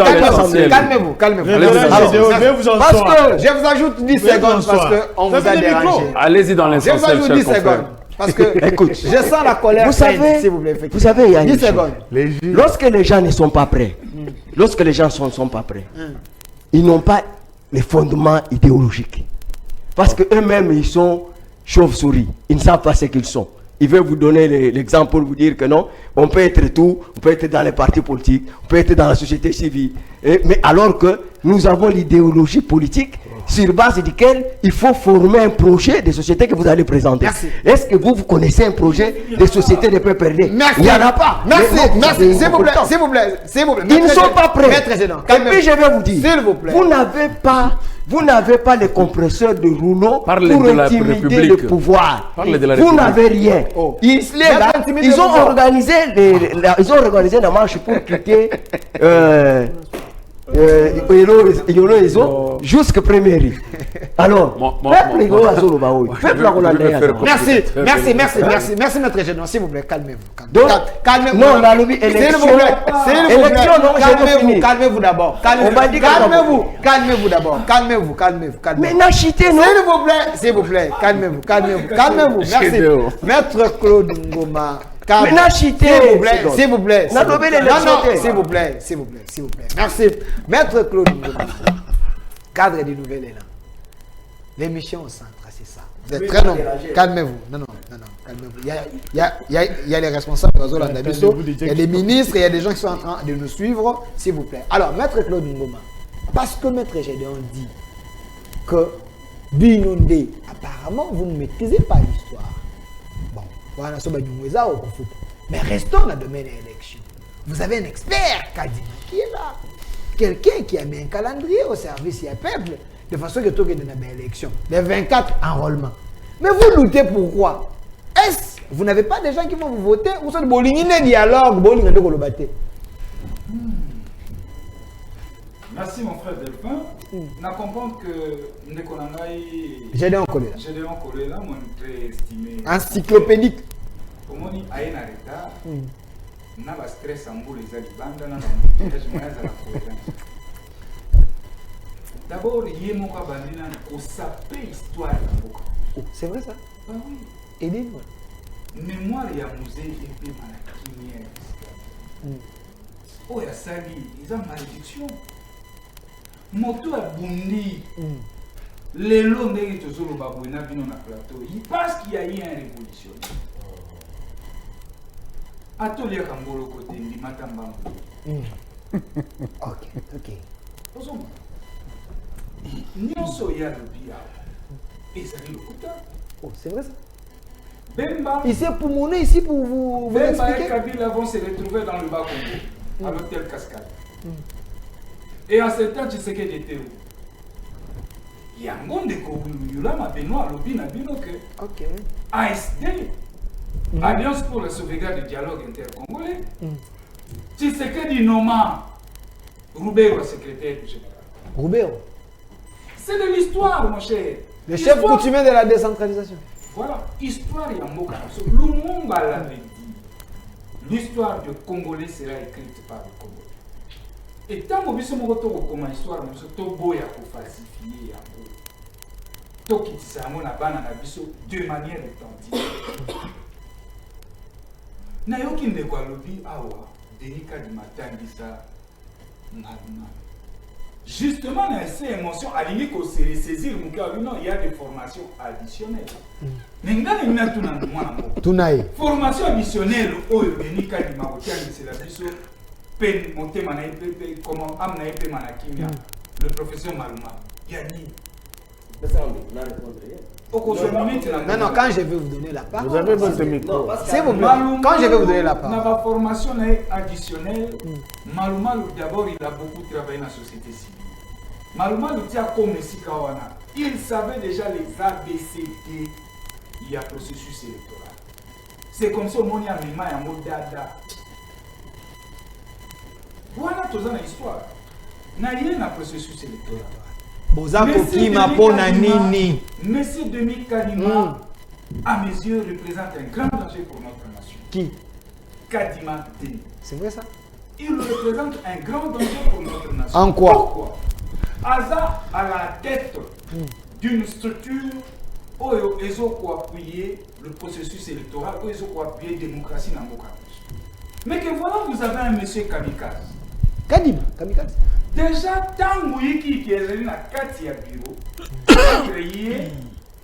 Calmez-vous. Parce que je vous ajoute 10 secondes parce qu'on vous a dérangé.
Allez-y dans
Je vous
l'essentiel,
ajoute
cher
10
confrère.
secondes. Parce que
Écoute,
je sens la colère.
vous savez,
s'il vous plaît,
vous savez, il y a
10
une chose.
secondes.
Lorsque les gens ne sont pas prêts, lorsque les gens ne sont pas prêts, ils n'ont pas les fondements idéologiques. Parce qu'eux-mêmes, ils sont chauves-souris. Ils ne savent pas ce qu'ils sont. Ils veulent vous donner l'exemple pour vous dire que non, on peut être tout, on peut être dans les partis politiques, on peut être dans la société civile. Mais alors que nous avons l'idéologie politique sur base duquel il faut former un projet de société que vous allez présenter. Est-ce que vous connaissez un projet de société de peuples perdus? Il n'y en a pas.
Merci. S'il vous plaît.
Ils ne sont pas prêts.
Et
puis je vais vous dire,
s'il vous plaît.
vous n'avez pas les compresseurs de rouleau pour intimider le pouvoir. Vous n'avez rien. Ils ont organisé la marche pour quitter jusqu'à première. Alors,
merci maître Gédéon, s'il vous plaît, calmez-vous.
Calmez-vous. Non, la lobby élection.
Calmez-vous d'abord. Calmez-vous d'abord. Calmez-vous.
Mais n'achitez, non?
S'il vous plaît, calmez-vous. Merci. Maître Claude Ngoma.
Mais
s'il vous plaît.
S'il
vous plaît. Merci. Maître Claude Ngoma. Cadre du nouvel élan. L'émission au centre, c'est ça. Vous êtes très nombreux. Calmez-vous. Non, calmez-vous. Il y a les responsables de Zola Ndabiso, il y a des ministres, il y a des gens qui sont en train de nous suivre, s'il vous plaît. Alors, Maître Claude Ngoma, parce que Maître Gédéon dit que Binondé, apparemment, vous ne maîtrisez pas l'histoire. Bon, voilà, mais restons dans le domaine de l'élection. Vous avez un expert, Kadima, qui est là. Quelqu'un qui a mis un calendrier au service du peuple, de façon que tout est dans l'élection. Les 24 enrôlements. Mais vous doutez pourquoi? Est-ce que vous n'avez pas des gens qui vont vous voter ou sont de dialogue,
Merci mon frère Delphin. On comprend que
Gédéon
Kolela, mon très estimé.
Encyclopédique.
Pour moi, il y a un retard. Il y a un stress en bout, les alibans, d'abord, il y a un histoire.
C'est vrai ça?
Ah oui.
Aidez-moi.
Mémoire, il y a un musée et puis oh, il y a sali, ils ont malédiction. Moto a bondi. Les longs de Tozolo Babouina viennent dans plateau. Il pense qu'il y a eu une révolution. Atelier Kambolo côté, il m'attend.
Ok.
Nyonso ya le bia. Et ça dit le coup.
Oh, c'est vrai ça?
Bemba.
Ici pour mon ici pour vous
Bemba
expliquer.
et Kabila vont se retrouver dans le bas Congo, à l'hôtel Cascade. Et en ce temps, tu sais qu'il était où? Il y a un monde de Kouyula, ma Benoît, Lobina Binoke.
Ok.
ASD, Alliance pour la sauvegarde du dialogue intercongolais. Tu sais que dit Noma, Roubero, secrétaire général.
Roubero.
C'est de l'histoire, mon cher.
Le chef coutumier de la décentralisation.
Voilà, histoire et en Moka. Lumumba l'avait dit. L'histoire du Congolais sera écrite par le Congolais. Et tant que nous avons comme histoire, nous avons falsifier de manière authentique. Nayoki ndeko alobi awa Denika di Matangisa Ngaluna. Justement, dans ces émotions, à l'inique, on se ressaisir, non, il y a des formations additionnelles. Mais formation additionnelle, c'est la biso, comment le professeur Maluma. Il y a dit.
Non, non, quand je vais vous donner la parole.
Vous avez votre micro.
S'il vous plaît, quand je vais vous donner la parole.
Dans la formation additionnelle, Maluma, d'abord, il a beaucoup travaillé dans la société civile. Maluma, comme il savait déjà les ABCD, il y a processus électoral. C'est comme ça qu'on a mis un mot dada. Voilà toute l'histoire. Il n'y a rien dans processus électoral. Monsieur Denis Kadima, à mes yeux, représente un grand danger pour notre nation.
Qui?
Kadima Denis.
C'est vrai ça?
Il représente un grand danger pour notre nation.
En quoi?
Pourquoi? Aza à la tête d'une structure où ils ont appuyé le processus électoral, où ils ont appuyé la démocratie dans le Mais que voilà, vous avez un monsieur Kamikaze.
Kadima, Kamikaze.
Déjà, tant qui est dans la Katia Bureau, il a créé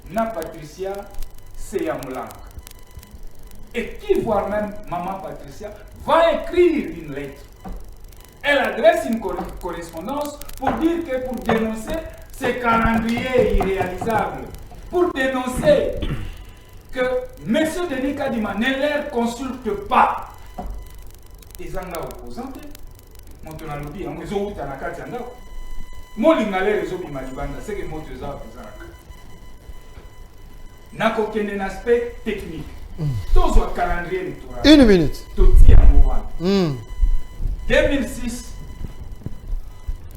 na Patricia Seyamoulank. Et qui, voire même Maman Patricia, va écrire une lettre. Elle adresse une correspondance pour dire que pour dénoncer ces calendriers irréalisables, pour dénoncer que M. Denis Kadima ne les consulte pas. Ils en ont opposé. Mon lobby, ils ont eu un accord. Mon lingalé, ils ont eu c'est que mon trésor n'a aucun aspect technique. Tous les calendrier électoral.
Une minute.
Tout est en 2006,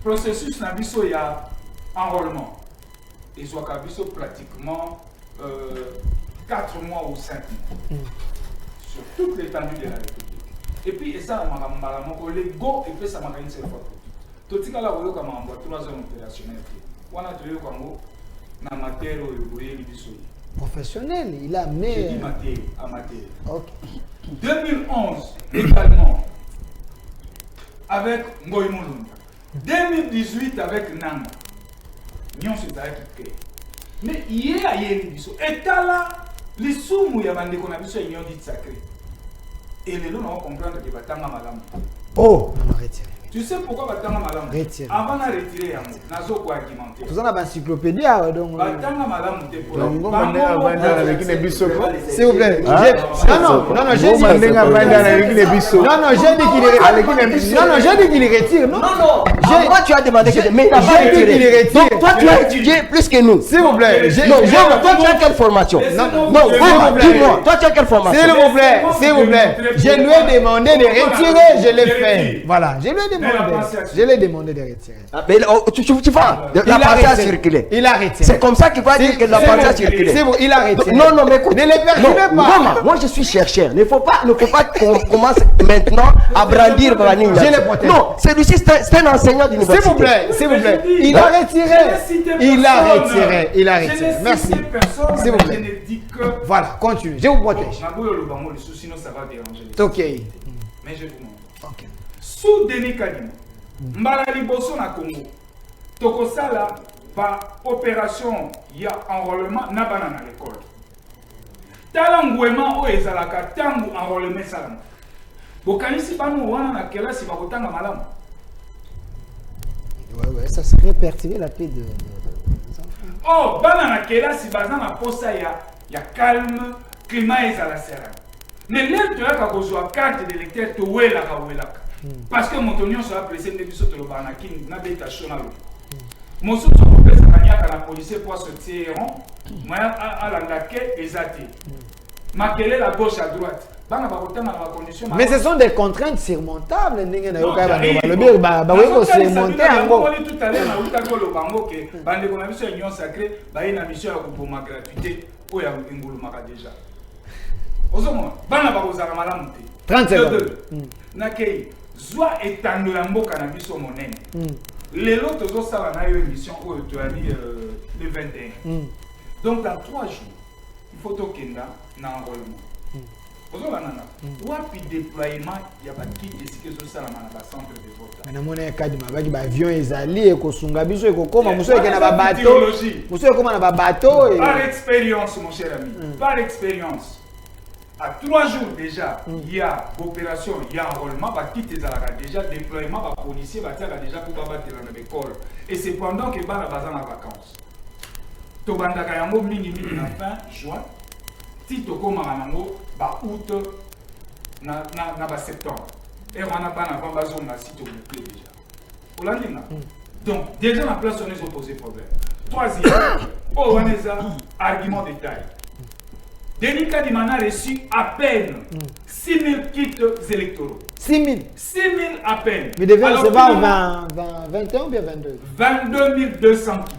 processus Nabiso, il y a enrôlement. Ils ont pratiquement 4 mois ou 5 mois sur toute l'étendue de la République. Et puis, ça, les go et puis ça m'a gagné cette fois. Tout ce qui est là, on a 3 zones opérationnelles. On a trouvé dans la matière
professionnel, il a mis.
J'ai dit matière, amateur.
Ok.
2011, également, avec Ngoy Mulunda. 2018 avec Nanga. Nyon se qui crée. Mais hier, et là, les soumous, il y a des qu'on a vu sur l'union dite sacrée. Et les lots, on va comprendre que Batanga Malam.
Oh, on a retiré.
Tu sais pourquoi Batanga Malam?
Retiré.
Avant de retirer, on a quoi argumenter.
Vous en avez encyclopédie, donc.
Batanga Malam, t'es pour
s'il vous plaît. Non, j'ai dit qu'il retire. Non,
Moi, tu as demandé que. Mais
j'ai dit qu'il retire.
Donc, toi, tu as étudié plus que nous.
S'il vous plaît.
Toi, tu as quelle formation? Non, dis-moi. Toi, tu as quelle formation?
S'il vous plaît. Je lui ai demandé de retirer, je l'ai fait. Voilà, je lui ai demandé de retirer.
Mais tu vois, la pensée a circulé.
Il a retiré.
C'est comme ça qu'il va dire que la pensée a circulé.
C'est bon, il a retiré.
Non, mais écoute.
Ne les perturbez pas.
Moi, je suis chercheur. Il ne faut pas qu'on commence maintenant à brandir Baninga.
Je le protège.
Non, celui-ci, c'est un enseignant d'université.
S'il vous plaît. Il a retiré. Merci. S'il vous plaît. Voilà, continue. Je vous protège.
Sinon, ça va déranger.
Ok.
Mais je vous montre. Ok. Sous Denis Kadima, Mbala Liboso na Congo, Tokosala, par opération, il y a enrôlement, n'a pas dans l'école. Talangouema o ezalaka, tangu enrôlement salam. Bokanisi pas nous, on a quelle si bakotanga malam.
Ouais, ça serait perturber la paix de.
Oh, banana quelle si bazan na posa ya calme, climat ezala serein. Mais là, tu as une carte d'électeur, tu as parce que mon tonnion sera pressé de biso le banaki, n'a pas été chaud. Mon soutien pour que la police pour se tirer, moi à la laquelle exacté. Maquiller la gauche à droite.
Mais ce sont des contraintes surmontables. Tout à l'heure,
on a mission à gratuité. Déjà.
30 secondes.
Nakei, Zwa étendre la mboka na biso monene. Les autres ont ça na émission où tu as dit le 21. Donc dans 3 jours, il faut au Kenya na enrôlement. Wapi déploiement, il y a pas qui décide que ça la centre de vote.
Mais dans mon cas, il y a avion ezali et kosunga biso et kokoma muso eke na ba bateau. Muso ekoma na ba bateau.
Par expérience, mon cher ami, par expérience. À 3 jours déjà, il y a opération, il y a enrôlement, bah quitter déjà déploiement, bah policier, bah tiens déjà pour battre dans l'école. Et c'est pendant que bah la base en vacances. Tobanda kayango mingi na fin juin. Si tokoma nango ba août na ba septembre. Et on a pas avant bazo na site au bouclé déjà. Olandina. Donc déjà la place on est opposé problème. Troisième, on a argument de taille. Denis Kadimana a reçu à peine 6 000 kits électoraux.
6 000.
6 000 à peine.
Mais devait recevoir 21 ou bien 22
22 200 kits.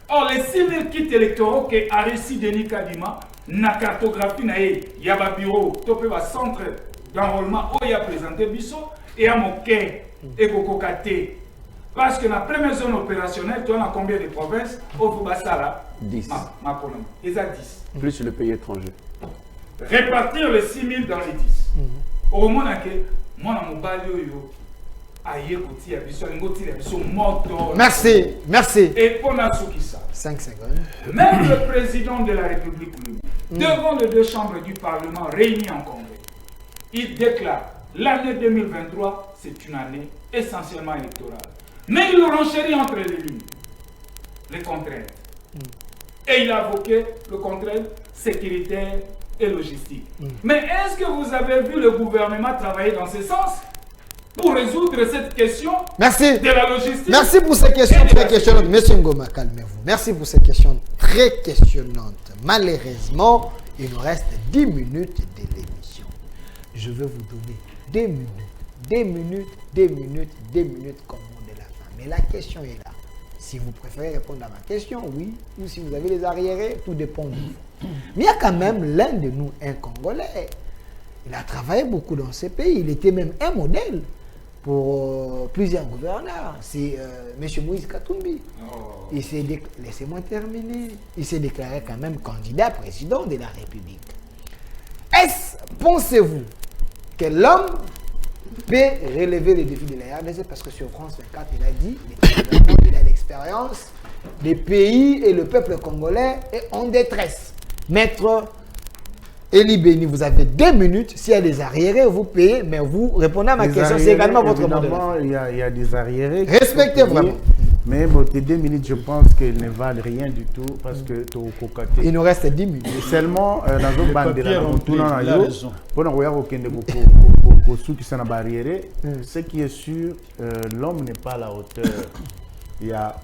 Or, les 6 000 kits électoraux qu'a reçu Denis Kadima, na cartographie, il y a un bureau, un centre d'enrôlement où il y a présenté Bisso et à Moké et Kokokate. Parce que dans la première zone opérationnelle, tu as combien de provinces? Au Fubasala
10.
Ils ont 10.
Plus le pays étranger.
Répartir les 6 000 dans les 10. Au moment où moi, je
Merci, merci.
Et pour Natsukisa,
5 secondes.
même le président de la République, devant les 2 chambres du Parlement réunies en Congrès, il déclare l'année 2023, c'est une année essentiellement électorale. Mais il renchérit entre les lignes, les contraintes. Et il a invoqué le contrainte sécuritaire et logistique. Mais est-ce que vous avez vu le gouvernement travailler dans ce sens pour résoudre cette question
Merci.
de la logistique?
Merci pour ces questions très questionnantes. Monsieur Ngoma, calmez-vous. Merci pour ces questions très questionnantes. Malheureusement, il nous reste 10 minutes de l'émission. Je vais vous donner 2 minutes. 2 minutes, 2 minutes, 2 minutes comme mot de la fin. Mais la question est là. Si vous préférez répondre à ma question, oui. Ou si vous avez les arriérés, tout dépend de vous. Mais il y a quand même l'un de nous, un Congolais. Il a travaillé beaucoup dans ce pays. Il était même un modèle pour plusieurs gouverneurs. C'est M. Moïse Katumbi. Laissez-moi terminer. Il s'est déclaré quand même candidat président de la République. Est-ce, pensez-vous, que l'homme peut relever les défis de la RDC? Parce que sur France 24, il a dit il a l'expérience. Les pays et le peuple congolais est en détresse. Maître Eli Beni, vous avez 2 minutes. S'il y a des arriérés, vous payez, mais vous répondez à ma question. C'est également votre modèle.
Il y a des arriérés.
Respectez vraiment.
Mais bon, tes 2 minutes, je pense qu'elles ne valent rien du tout parce que tu as cocaté.
Il nous reste 10 minutes.
Et seulement dans une bande de la ce qui est sûr, l'homme n'est pas à la hauteur. Il y a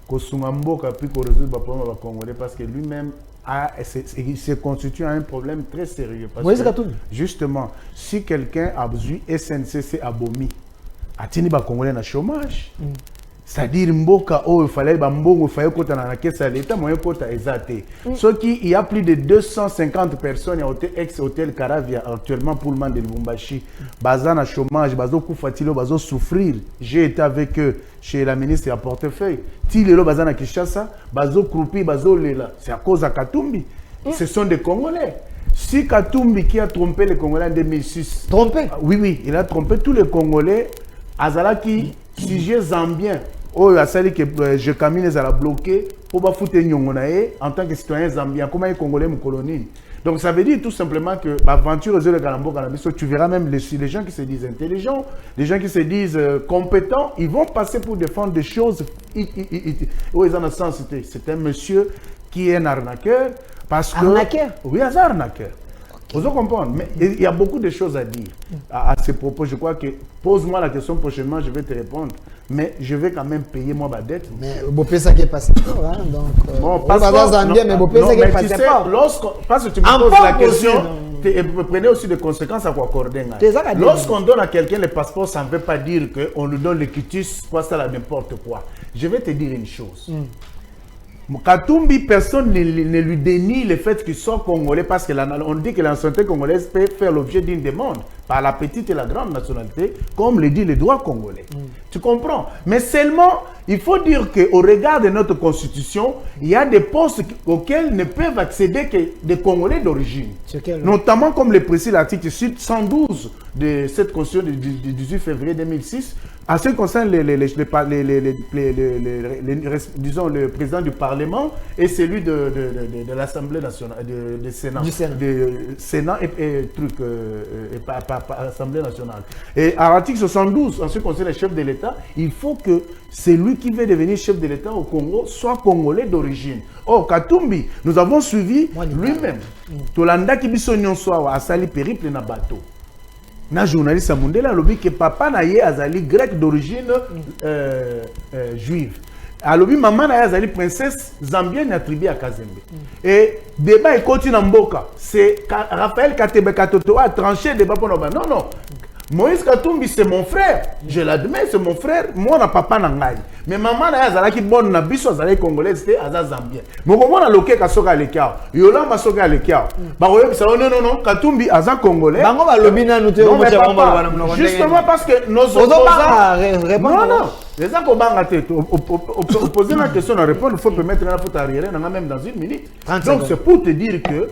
Kosumamboka puis qu'on résout le problème congolais parce que lui-même il se constitue un problème très sérieux. Parce que, justement, si quelqu'un a besoin SNCC à Bomi, atini ba congolais na chômage. C'est-à-dire mboka il fallait bambongo fallait kota na caisse à l'état moyen kota ezate. Ce qui il y a plus de 250 personnes à hôtel ex hôtel Caravia actuellement pour le monde de Lubumbashi. Baza na chômage, bazo kufatilo, bazo souffrir. J'ai été avec eux chez la ministre à portefeuille. Ti lelo baza na Kinshasa, bazo krupi, bazo lela. C'est à cause de Katumbi. Ce sont des Congolais. Si Katumbi qui a trompé les Congolais en 2006.
Trompé?
Oui, il a trompé tous les Congolais. Azalaki, si j'ai Zambien, je camine à la bloquer pour pas foutre en tant que citoyen zambien, comment les Congolais me colonisent. Donc ça veut dire tout simplement que l'aventure aux de Galambo, tu verras même les gens qui se disent intelligents, les gens qui se disent compétents, ils vont passer pour défendre des choses. C'est un monsieur qui est un arnaqueur. Parce que,
arnaqueur?
Oui, un arnaqueur. Vous comprenez? Mais il y a beaucoup de choses à dire à ce propos. Je crois que pose-moi la question prochainement, je vais te répondre. Mais je vais quand même payer moi ma dette.
Mais Bopé ça qui est passé fort, hein? Donc
bon,
parce
que tu me poses la question, prenez aussi des conséquences à quoi accorder. Lorsqu'on donne à quelqu'un le passeport, ça ne veut pas dire qu'on lui donne le quitus, quoi ça là n'importe quoi. Je vais te dire une chose. Katumbi, personne ne lui dénie le fait qu'il soit congolais parce qu'on dit que la nationalité congolaise peut faire l'objet d'une demande par la petite et la grande nationalité, comme le dit le droit congolais. Tu comprends? Mais seulement, il faut dire qu'au regard de notre constitution, il y a des postes auxquels ne peuvent accéder que des Congolais d'origine. Notamment comme le précise l'article 112 de cette constitution du 18 février 2006, en ce qui concerne disons, le président du Parlement et celui de l'Assemblée nationale, du Sénat et Assemblée nationale. Et à l'article 72, en ce qui concerne les chefs de l'État, il faut que celui qui veut devenir chef de l'État au Congo soit congolais d'origine. Or, Katumbi, nous avons suivi lui-même. Tolanda Kibisonyon soit à Sali Périple na bateau. Na journaliste Mundela lobi que papa na ye azali grec d'origine juive. Alobi maman na ye azali princesse zambienne attribuée à Kazembe. Et débat est continue en Mboka. C'est Raphaël Katebe Katoto a tranché le débat pour nous. Non, non. Moïse Katumbi, c'est mon frère. Je l'admets, c'est mon frère. Moi, na papa na ngai. Mais maman na yazala ki bonne na biso azali congolaise c'était aza zambien. Mais comment na loke ka soka lekao. Yolamba soka lekao. Ba koyo bisa non Katumbi aza congolais. Bango ba lobi na nous te justement parce que nos opposants non. Les gens qui ont été opposé la question à répondre, il faut permettre la faute arrière, même dans une minute. Donc c'est pour te dire que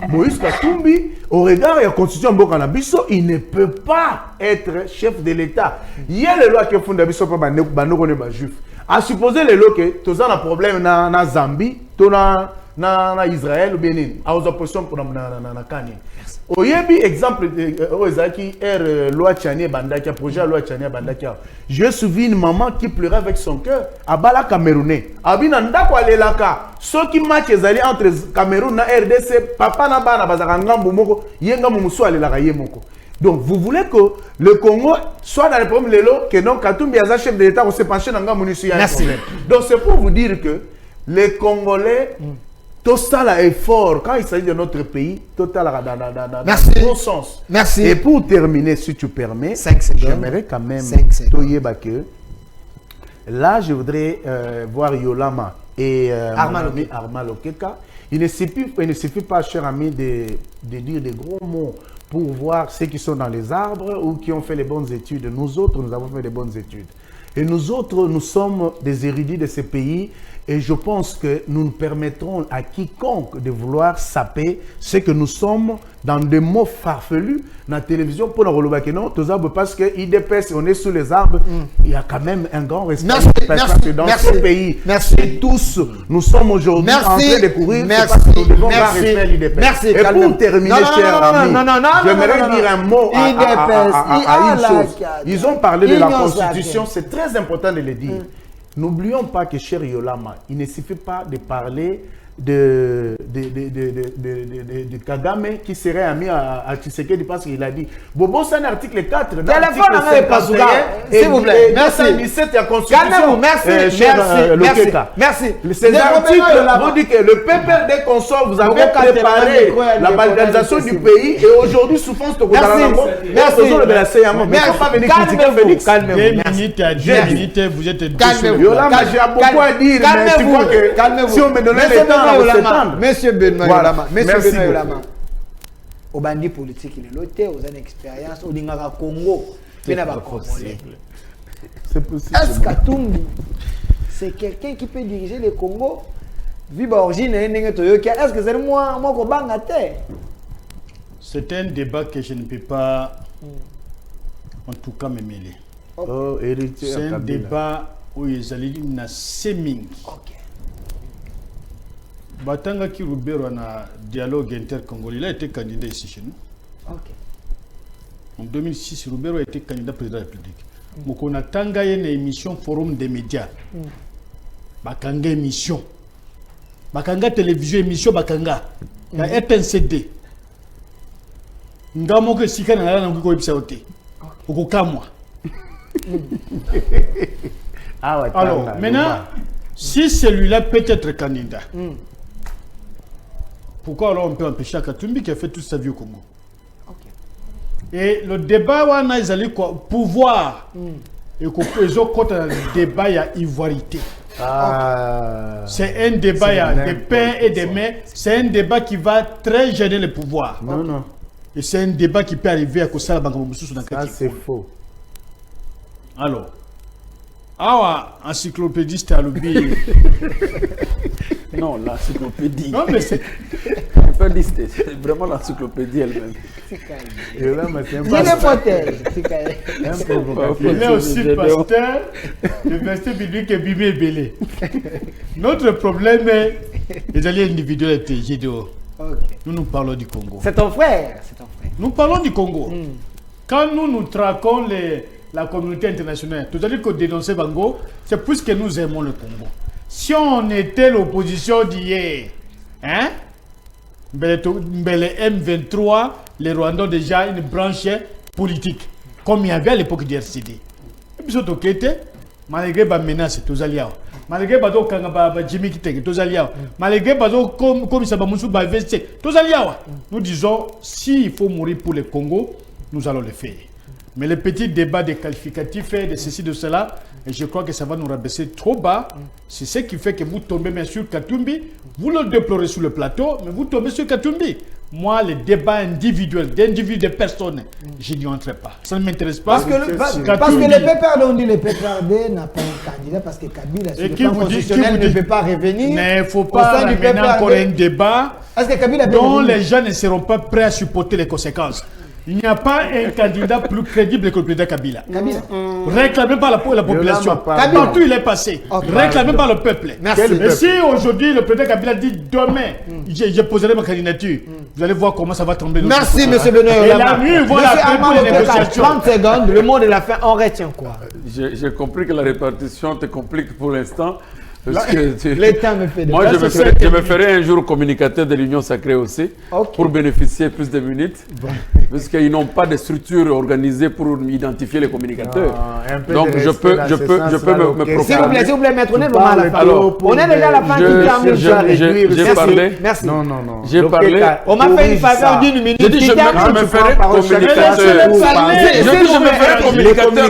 Moïse Katumbi, au regard de la constitution Mbokanabiso, il ne peut pas être chef de l'État. Il y a les lois qui font des biso pas juif. À supposer les lois que tu as un problème na Zambie, tu as na Israël ou Bénin, à opposition pour na Kanye. Oyebi exemple Ozaki loi Tchania Bandaki projet loi Tchania Bandaki. Je me souviens une maman qui pleurait avec son cœur à Bala Camerounais. Abina ndako alelaka. Ceux qui match ezali entre Cameroun et RDC, papa na bana bazaka ngambu moko, yenga mumusu alelaka yemoko. Donc vous voulez que le Congo soit dans le problème lelo que non Katumbi aza chef de l'État on se penche dans ngambu nisu ya problème. Donc c'est pour vous dire que les Congolais tout ça est fort quand il s'agit de notre pays, total dans le bon sens.
Merci.
Et pour terminer, si tu permets, j'aimerais quand même que là, je voudrais voir Yolama et Armand Lokeka. Il ne suffit pas, cher ami, de dire des gros mots pour voir ceux qui sont dans les arbres ou qui ont fait les bonnes études. Nous autres, nous avons fait les bonnes études. Et nous autres, nous sommes des érudits de ces pays. Et je pense que nous ne permettrons à quiconque de vouloir saper ce que nous sommes dans des mots farfelus dans la télévision pour nous relever que non, parce que IDPS, on est sous les arbres, il y a quand même un grand respect. Parce que dans ce pays, et tous, nous sommes aujourd'hui en train de courir parce que nous devons avoir respect à l'IDPS.
Merci.
Et pour terminer, cher ami, j'aimerais dire un mot à une chose. Ils ont parlé de la Constitution, c'est très important de le dire. N'oublions pas que, cher Yolama, il ne suffit pas de parler de Kagame qui serait ami à Tshisekedi parce qu'il a dit Bobo, c'est un article 4 dans l'article 51
s'il vous plaît, merci.
Il y a constitution.
Merci.
Ces articles vous disent que le PPRD consort, vous avez préparé la balkanisation du pays et aujourd'hui souffrance de
Merci.
Mais il ne faut pas venir critiquer Félix.
Calmez-vous. Vous êtes
Yolama, j'ai beaucoup à dire, mais tu vois que si on me donnait le temps,
Monsieur Benoît Yolama, Monsieur Benoît Yolama. Au bandit politique, il est loté, aux une expérience, au Dingara Congo, c'est possible. Est-ce Katumbi, c'est quelqu'un qui peut diriger le Congo? Viva origine, est-ce que c'est moi qui banga terre?
C'est un débat que je ne peux pas, en tout cas, me mêler. C'est un débat où ils allaient dire seming. Batanga Kirubero na dialogue intercongolais, il a été candidat ici chez nous. En 2006, Rubero a été candidat président de la République. Mokona tanga une émission forum des médias. Bakanga émission. Bakanga télévision émission bakanga. La RTNCD. Ngamo que sika na na ngiko ebisa ote. Okokamwa. Alors, maintenant, si celui-là peut être candidat, pourquoi alors on peut empêcher Katumbi qui a fait toute sa vie au Congo? Et le débat, on a quoi pouvoir et qu'ils ont le débat, il y a ivoirité. C'est un débat, il y a des pères et des mères. C'est un débat qui va très gêner le pouvoir.
Non, non.
Et c'est un débat qui peut arriver à cause de la banque.
Ça, c'est faux.
Alors, encyclopédiste à l'oubli.
Non, l'encyclopédie.
Non, mais c'est.
C'est vraiment l'encyclopédie elle-même.
Et là, mais c'est un
Il est potel.
Il est aussi pasteur, le verset biblique est bimé et belé. Notre problème est les alliés individuels et gédéo. Nous parlons du Congo.
C'est ton frère. C'est ton frère.
Nous parlons du Congo. Quand nous traquons la communauté internationale, tout à l'heure que dénoncer Bango, c'est plus que nous aimons le Congo. Si on était l'opposition d'hier, hein? Mais les M23, les Rwandais ont déjà une branche politique, comme il y avait à l'époque du RCD. Et puis, malgré les menaces, tous alliés. Malgré les Jimmy Kiteng, tous alliés. Malgré les comme ça, tous alliés. Nous disons, s'il faut mourir pour le Congo, nous allons le faire. Mais le petit débat des qualificatifs et de ceci, de cela, et je crois que ça va nous rabaisser trop bas. C'est ce qui fait que vous tombez bien sur Katumbi, vous le déplorez sur le plateau, mais vous tombez sur Katumbi. Moi, les débats individuels, d'individus, de personnes, je n'y entrerai pas. Ça ne m'intéresse pas.
Parce que le PPRD, on dit le PPRD n'a pas un candidat parce que Kabila, sur le plan constitutionnel, ne peut pas revenir.
Mais il ne faut pas ramener encore un débat dont les gens ne seront pas prêts à supporter les conséquences. Il n'y a pas un candidat plus crédible que le président Kabila. Réclamé par la population. Partout il est passé. Réclamé par le peuple. Mais si aujourd'hui le président Kabila dit demain, je poserai ma candidature, vous allez voir comment ça va tomber.
Merci, M. Benoît.
Et la nuit, voilà, pour les négociations.
30 secondes, le mot de la fin, on retient quoi?
J'ai compris que la répartition te complique pour l'instant.
L'État me fait de
Moi, je me ferai un jour communicateur de l'Union Sacrée aussi, pour bénéficier plus de minutes, parce qu'ils n'ont pas de structure organisée pour identifier les communicateurs. Donc, je peux me proposer.
S'il vous plaît, maître, on est vraiment à la fin. On est déjà à la fin du
J'ai parlé.
Merci.
Non.
J'ai parlé.
On m'a fait une faveur d'une minute.
J'ai dit, je me ferai communicateur. Je me ferai communicateur.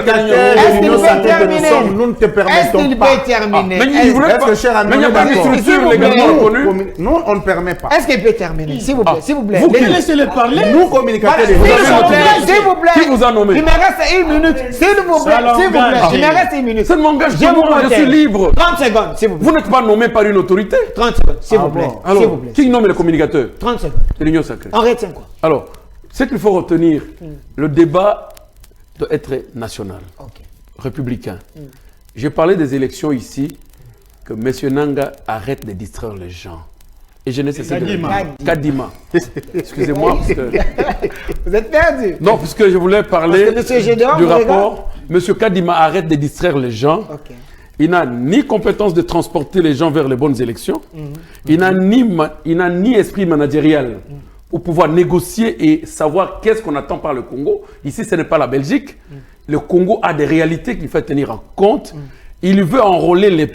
Est-ce qu'il peut terminer?
Nous ne te permettons pas.
Est-ce qu'il peut terminer?
Est-ce que cher ami,
mais il n'y a pas de structure légalement reconnue.
Non, on ne permet pas.
Est-ce qu'il peut terminer? S'il vous plaît, s'il vous plaît.
Vous laissez-les parler.
Nous, communicateurs,
S'il vous plaît.
Qui vous a nommé?
Il me reste une minute. S'il vous plaît. Il me reste une minute.
Ça ne m'engage pas, moi, je suis libre.
30 secondes, s'il vous plaît.
Vous n'êtes pas nommé par une autorité.
30 secondes, s'il vous plaît.
Alors, qui nomme les communicateurs?
30 secondes.
De l'Union Sacrée.
On retient quoi?
Alors, ce qu'il faut retenir, le débat doit être national, républicain. J'ai parlé des élections ici, que M. Nanga arrête de distraire les gens. Et je ne sais pas. Kadima. Excusez-moi. Parce que...
Vous êtes perdu.
Non, puisque je voulais parler du rapport. M. Kadima arrête de distraire les gens. Il n'a ni compétence de transporter les gens vers les bonnes élections. Il n'a ni esprit managérial pour pouvoir négocier et savoir qu'est-ce qu'on attend par le Congo. Ici, ce n'est pas la Belgique. Le Congo a des réalités qu'il faut tenir en compte. Il veut enrôler les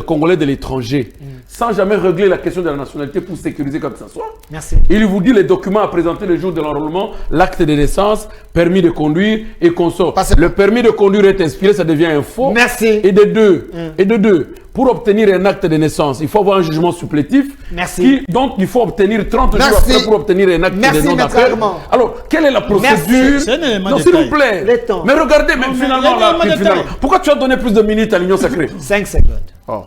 Congolais de l'étranger sans jamais régler la question de la nationalité pour sécuriser comme ça soit.
Merci.
Il vous dit les documents à présenter le jour de l'enrôlement, l'acte de naissance, permis de conduire et consort. Le permis de conduire est inspiré, ça devient un faux.
Merci.
Et de deux, pour obtenir un acte de naissance, il faut avoir un jugement supplétif.
Merci.
Donc, il faut obtenir 30 jours après pour obtenir un acte de non-appel. Alors, quelle est la procédure? Non, s'il vous plaît. Mais regardez, même finalement, pourquoi tu as donné plus de minutes à l'Union Sacrée?
5 secondes.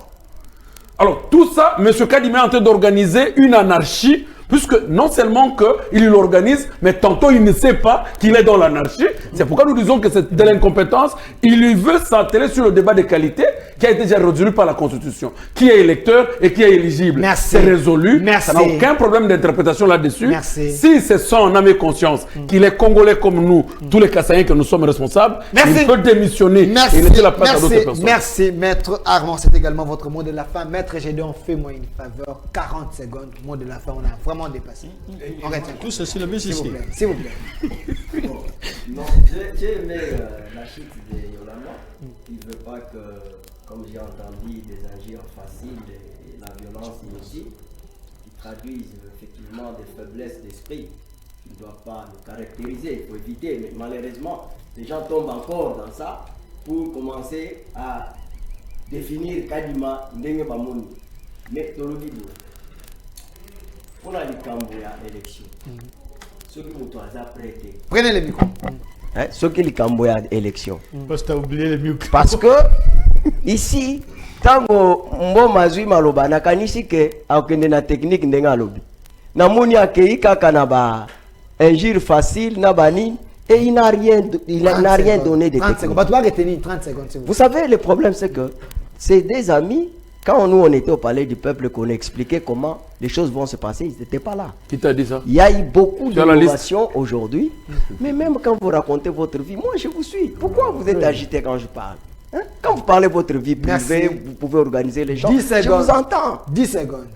Alors, tout ça, M. Kadima est en train d'organiser une anarchie, puisque non seulement qu'il l'organise, mais tantôt il ne sait pas qu'il est dans l'anarchie. C'est pourquoi nous disons que c'est de l'incompétence. Il veut s'atteler sur le débat de qualité qui a été déjà résolu par la Constitution. Qui est électeur et qui est éligible. C'est résolu. Ça n'a aucun problème d'interprétation là-dessus. Si c'est son âme et conscience qu'il est Congolais comme nous, tous les Kassaïens que nous sommes responsables, il peut démissionner et laisser la place à d'autres personnes.
Merci, Maître Armand. C'est également votre mot de la fin. Maître Gédéon, fais-moi une faveur. 40 secondes. Mot de la fin. On a vraiment dépassé. On retient tout
ceci, le
s'il vous plaît. S'il vous plaît.
Non, j'ai aimé la chute de Yolanda. Il ne veut pas que, comme j'ai entendu, des agir faciles et la violence inutile, qui traduisent effectivement des faiblesses d'esprit qui ne doivent pas nous caractériser, il faut éviter. Mais malheureusement, les gens tombent encore dans ça pour commencer à définir kadima ndenge bamoni mais tolobi bo pona likambo ya élection soki moto aza prêté
Prenez le micro.
soki likambo ya élection
Parce que tu as oublié le micro.
parce que ici tango mboma azwi maloba nakanisi ke akende na technique ndenge alobi namoni akei kaka na ba injure facile na banini et il n'a rien donné de
30
technique.
secondes. Bah, tu vas retenir 30 secondes. s'il vous
Vous savez, le problème, c'est que c'est des amis. Quand nous, on était au palais du peuple, qu'on expliquait comment les choses vont se passer, ils n'étaient pas là.
Qui t'a dit ça?
Il y a eu beaucoup
Sur la
d'innovations aujourd'hui. Mais même quand vous racontez votre vie, moi, je vous suis. Pourquoi vous êtes agité quand je parle? Hein? Quand vous parlez de votre vie privée,
Merci.
vous pouvez organiser les gens.
10
Je
secondes.
vous entends.
10 secondes.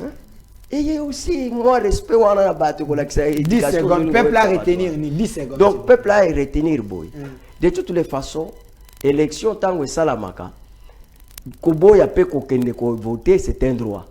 Ayez aussi, moi, respect.
10 secondes. Peuple à retenir. 10 secondes.
Donc, peuple à retenir, boy. De toutes les façons, élection, tant que Salamaka, Kobo ya pe kokende ko voter, c'est un droit.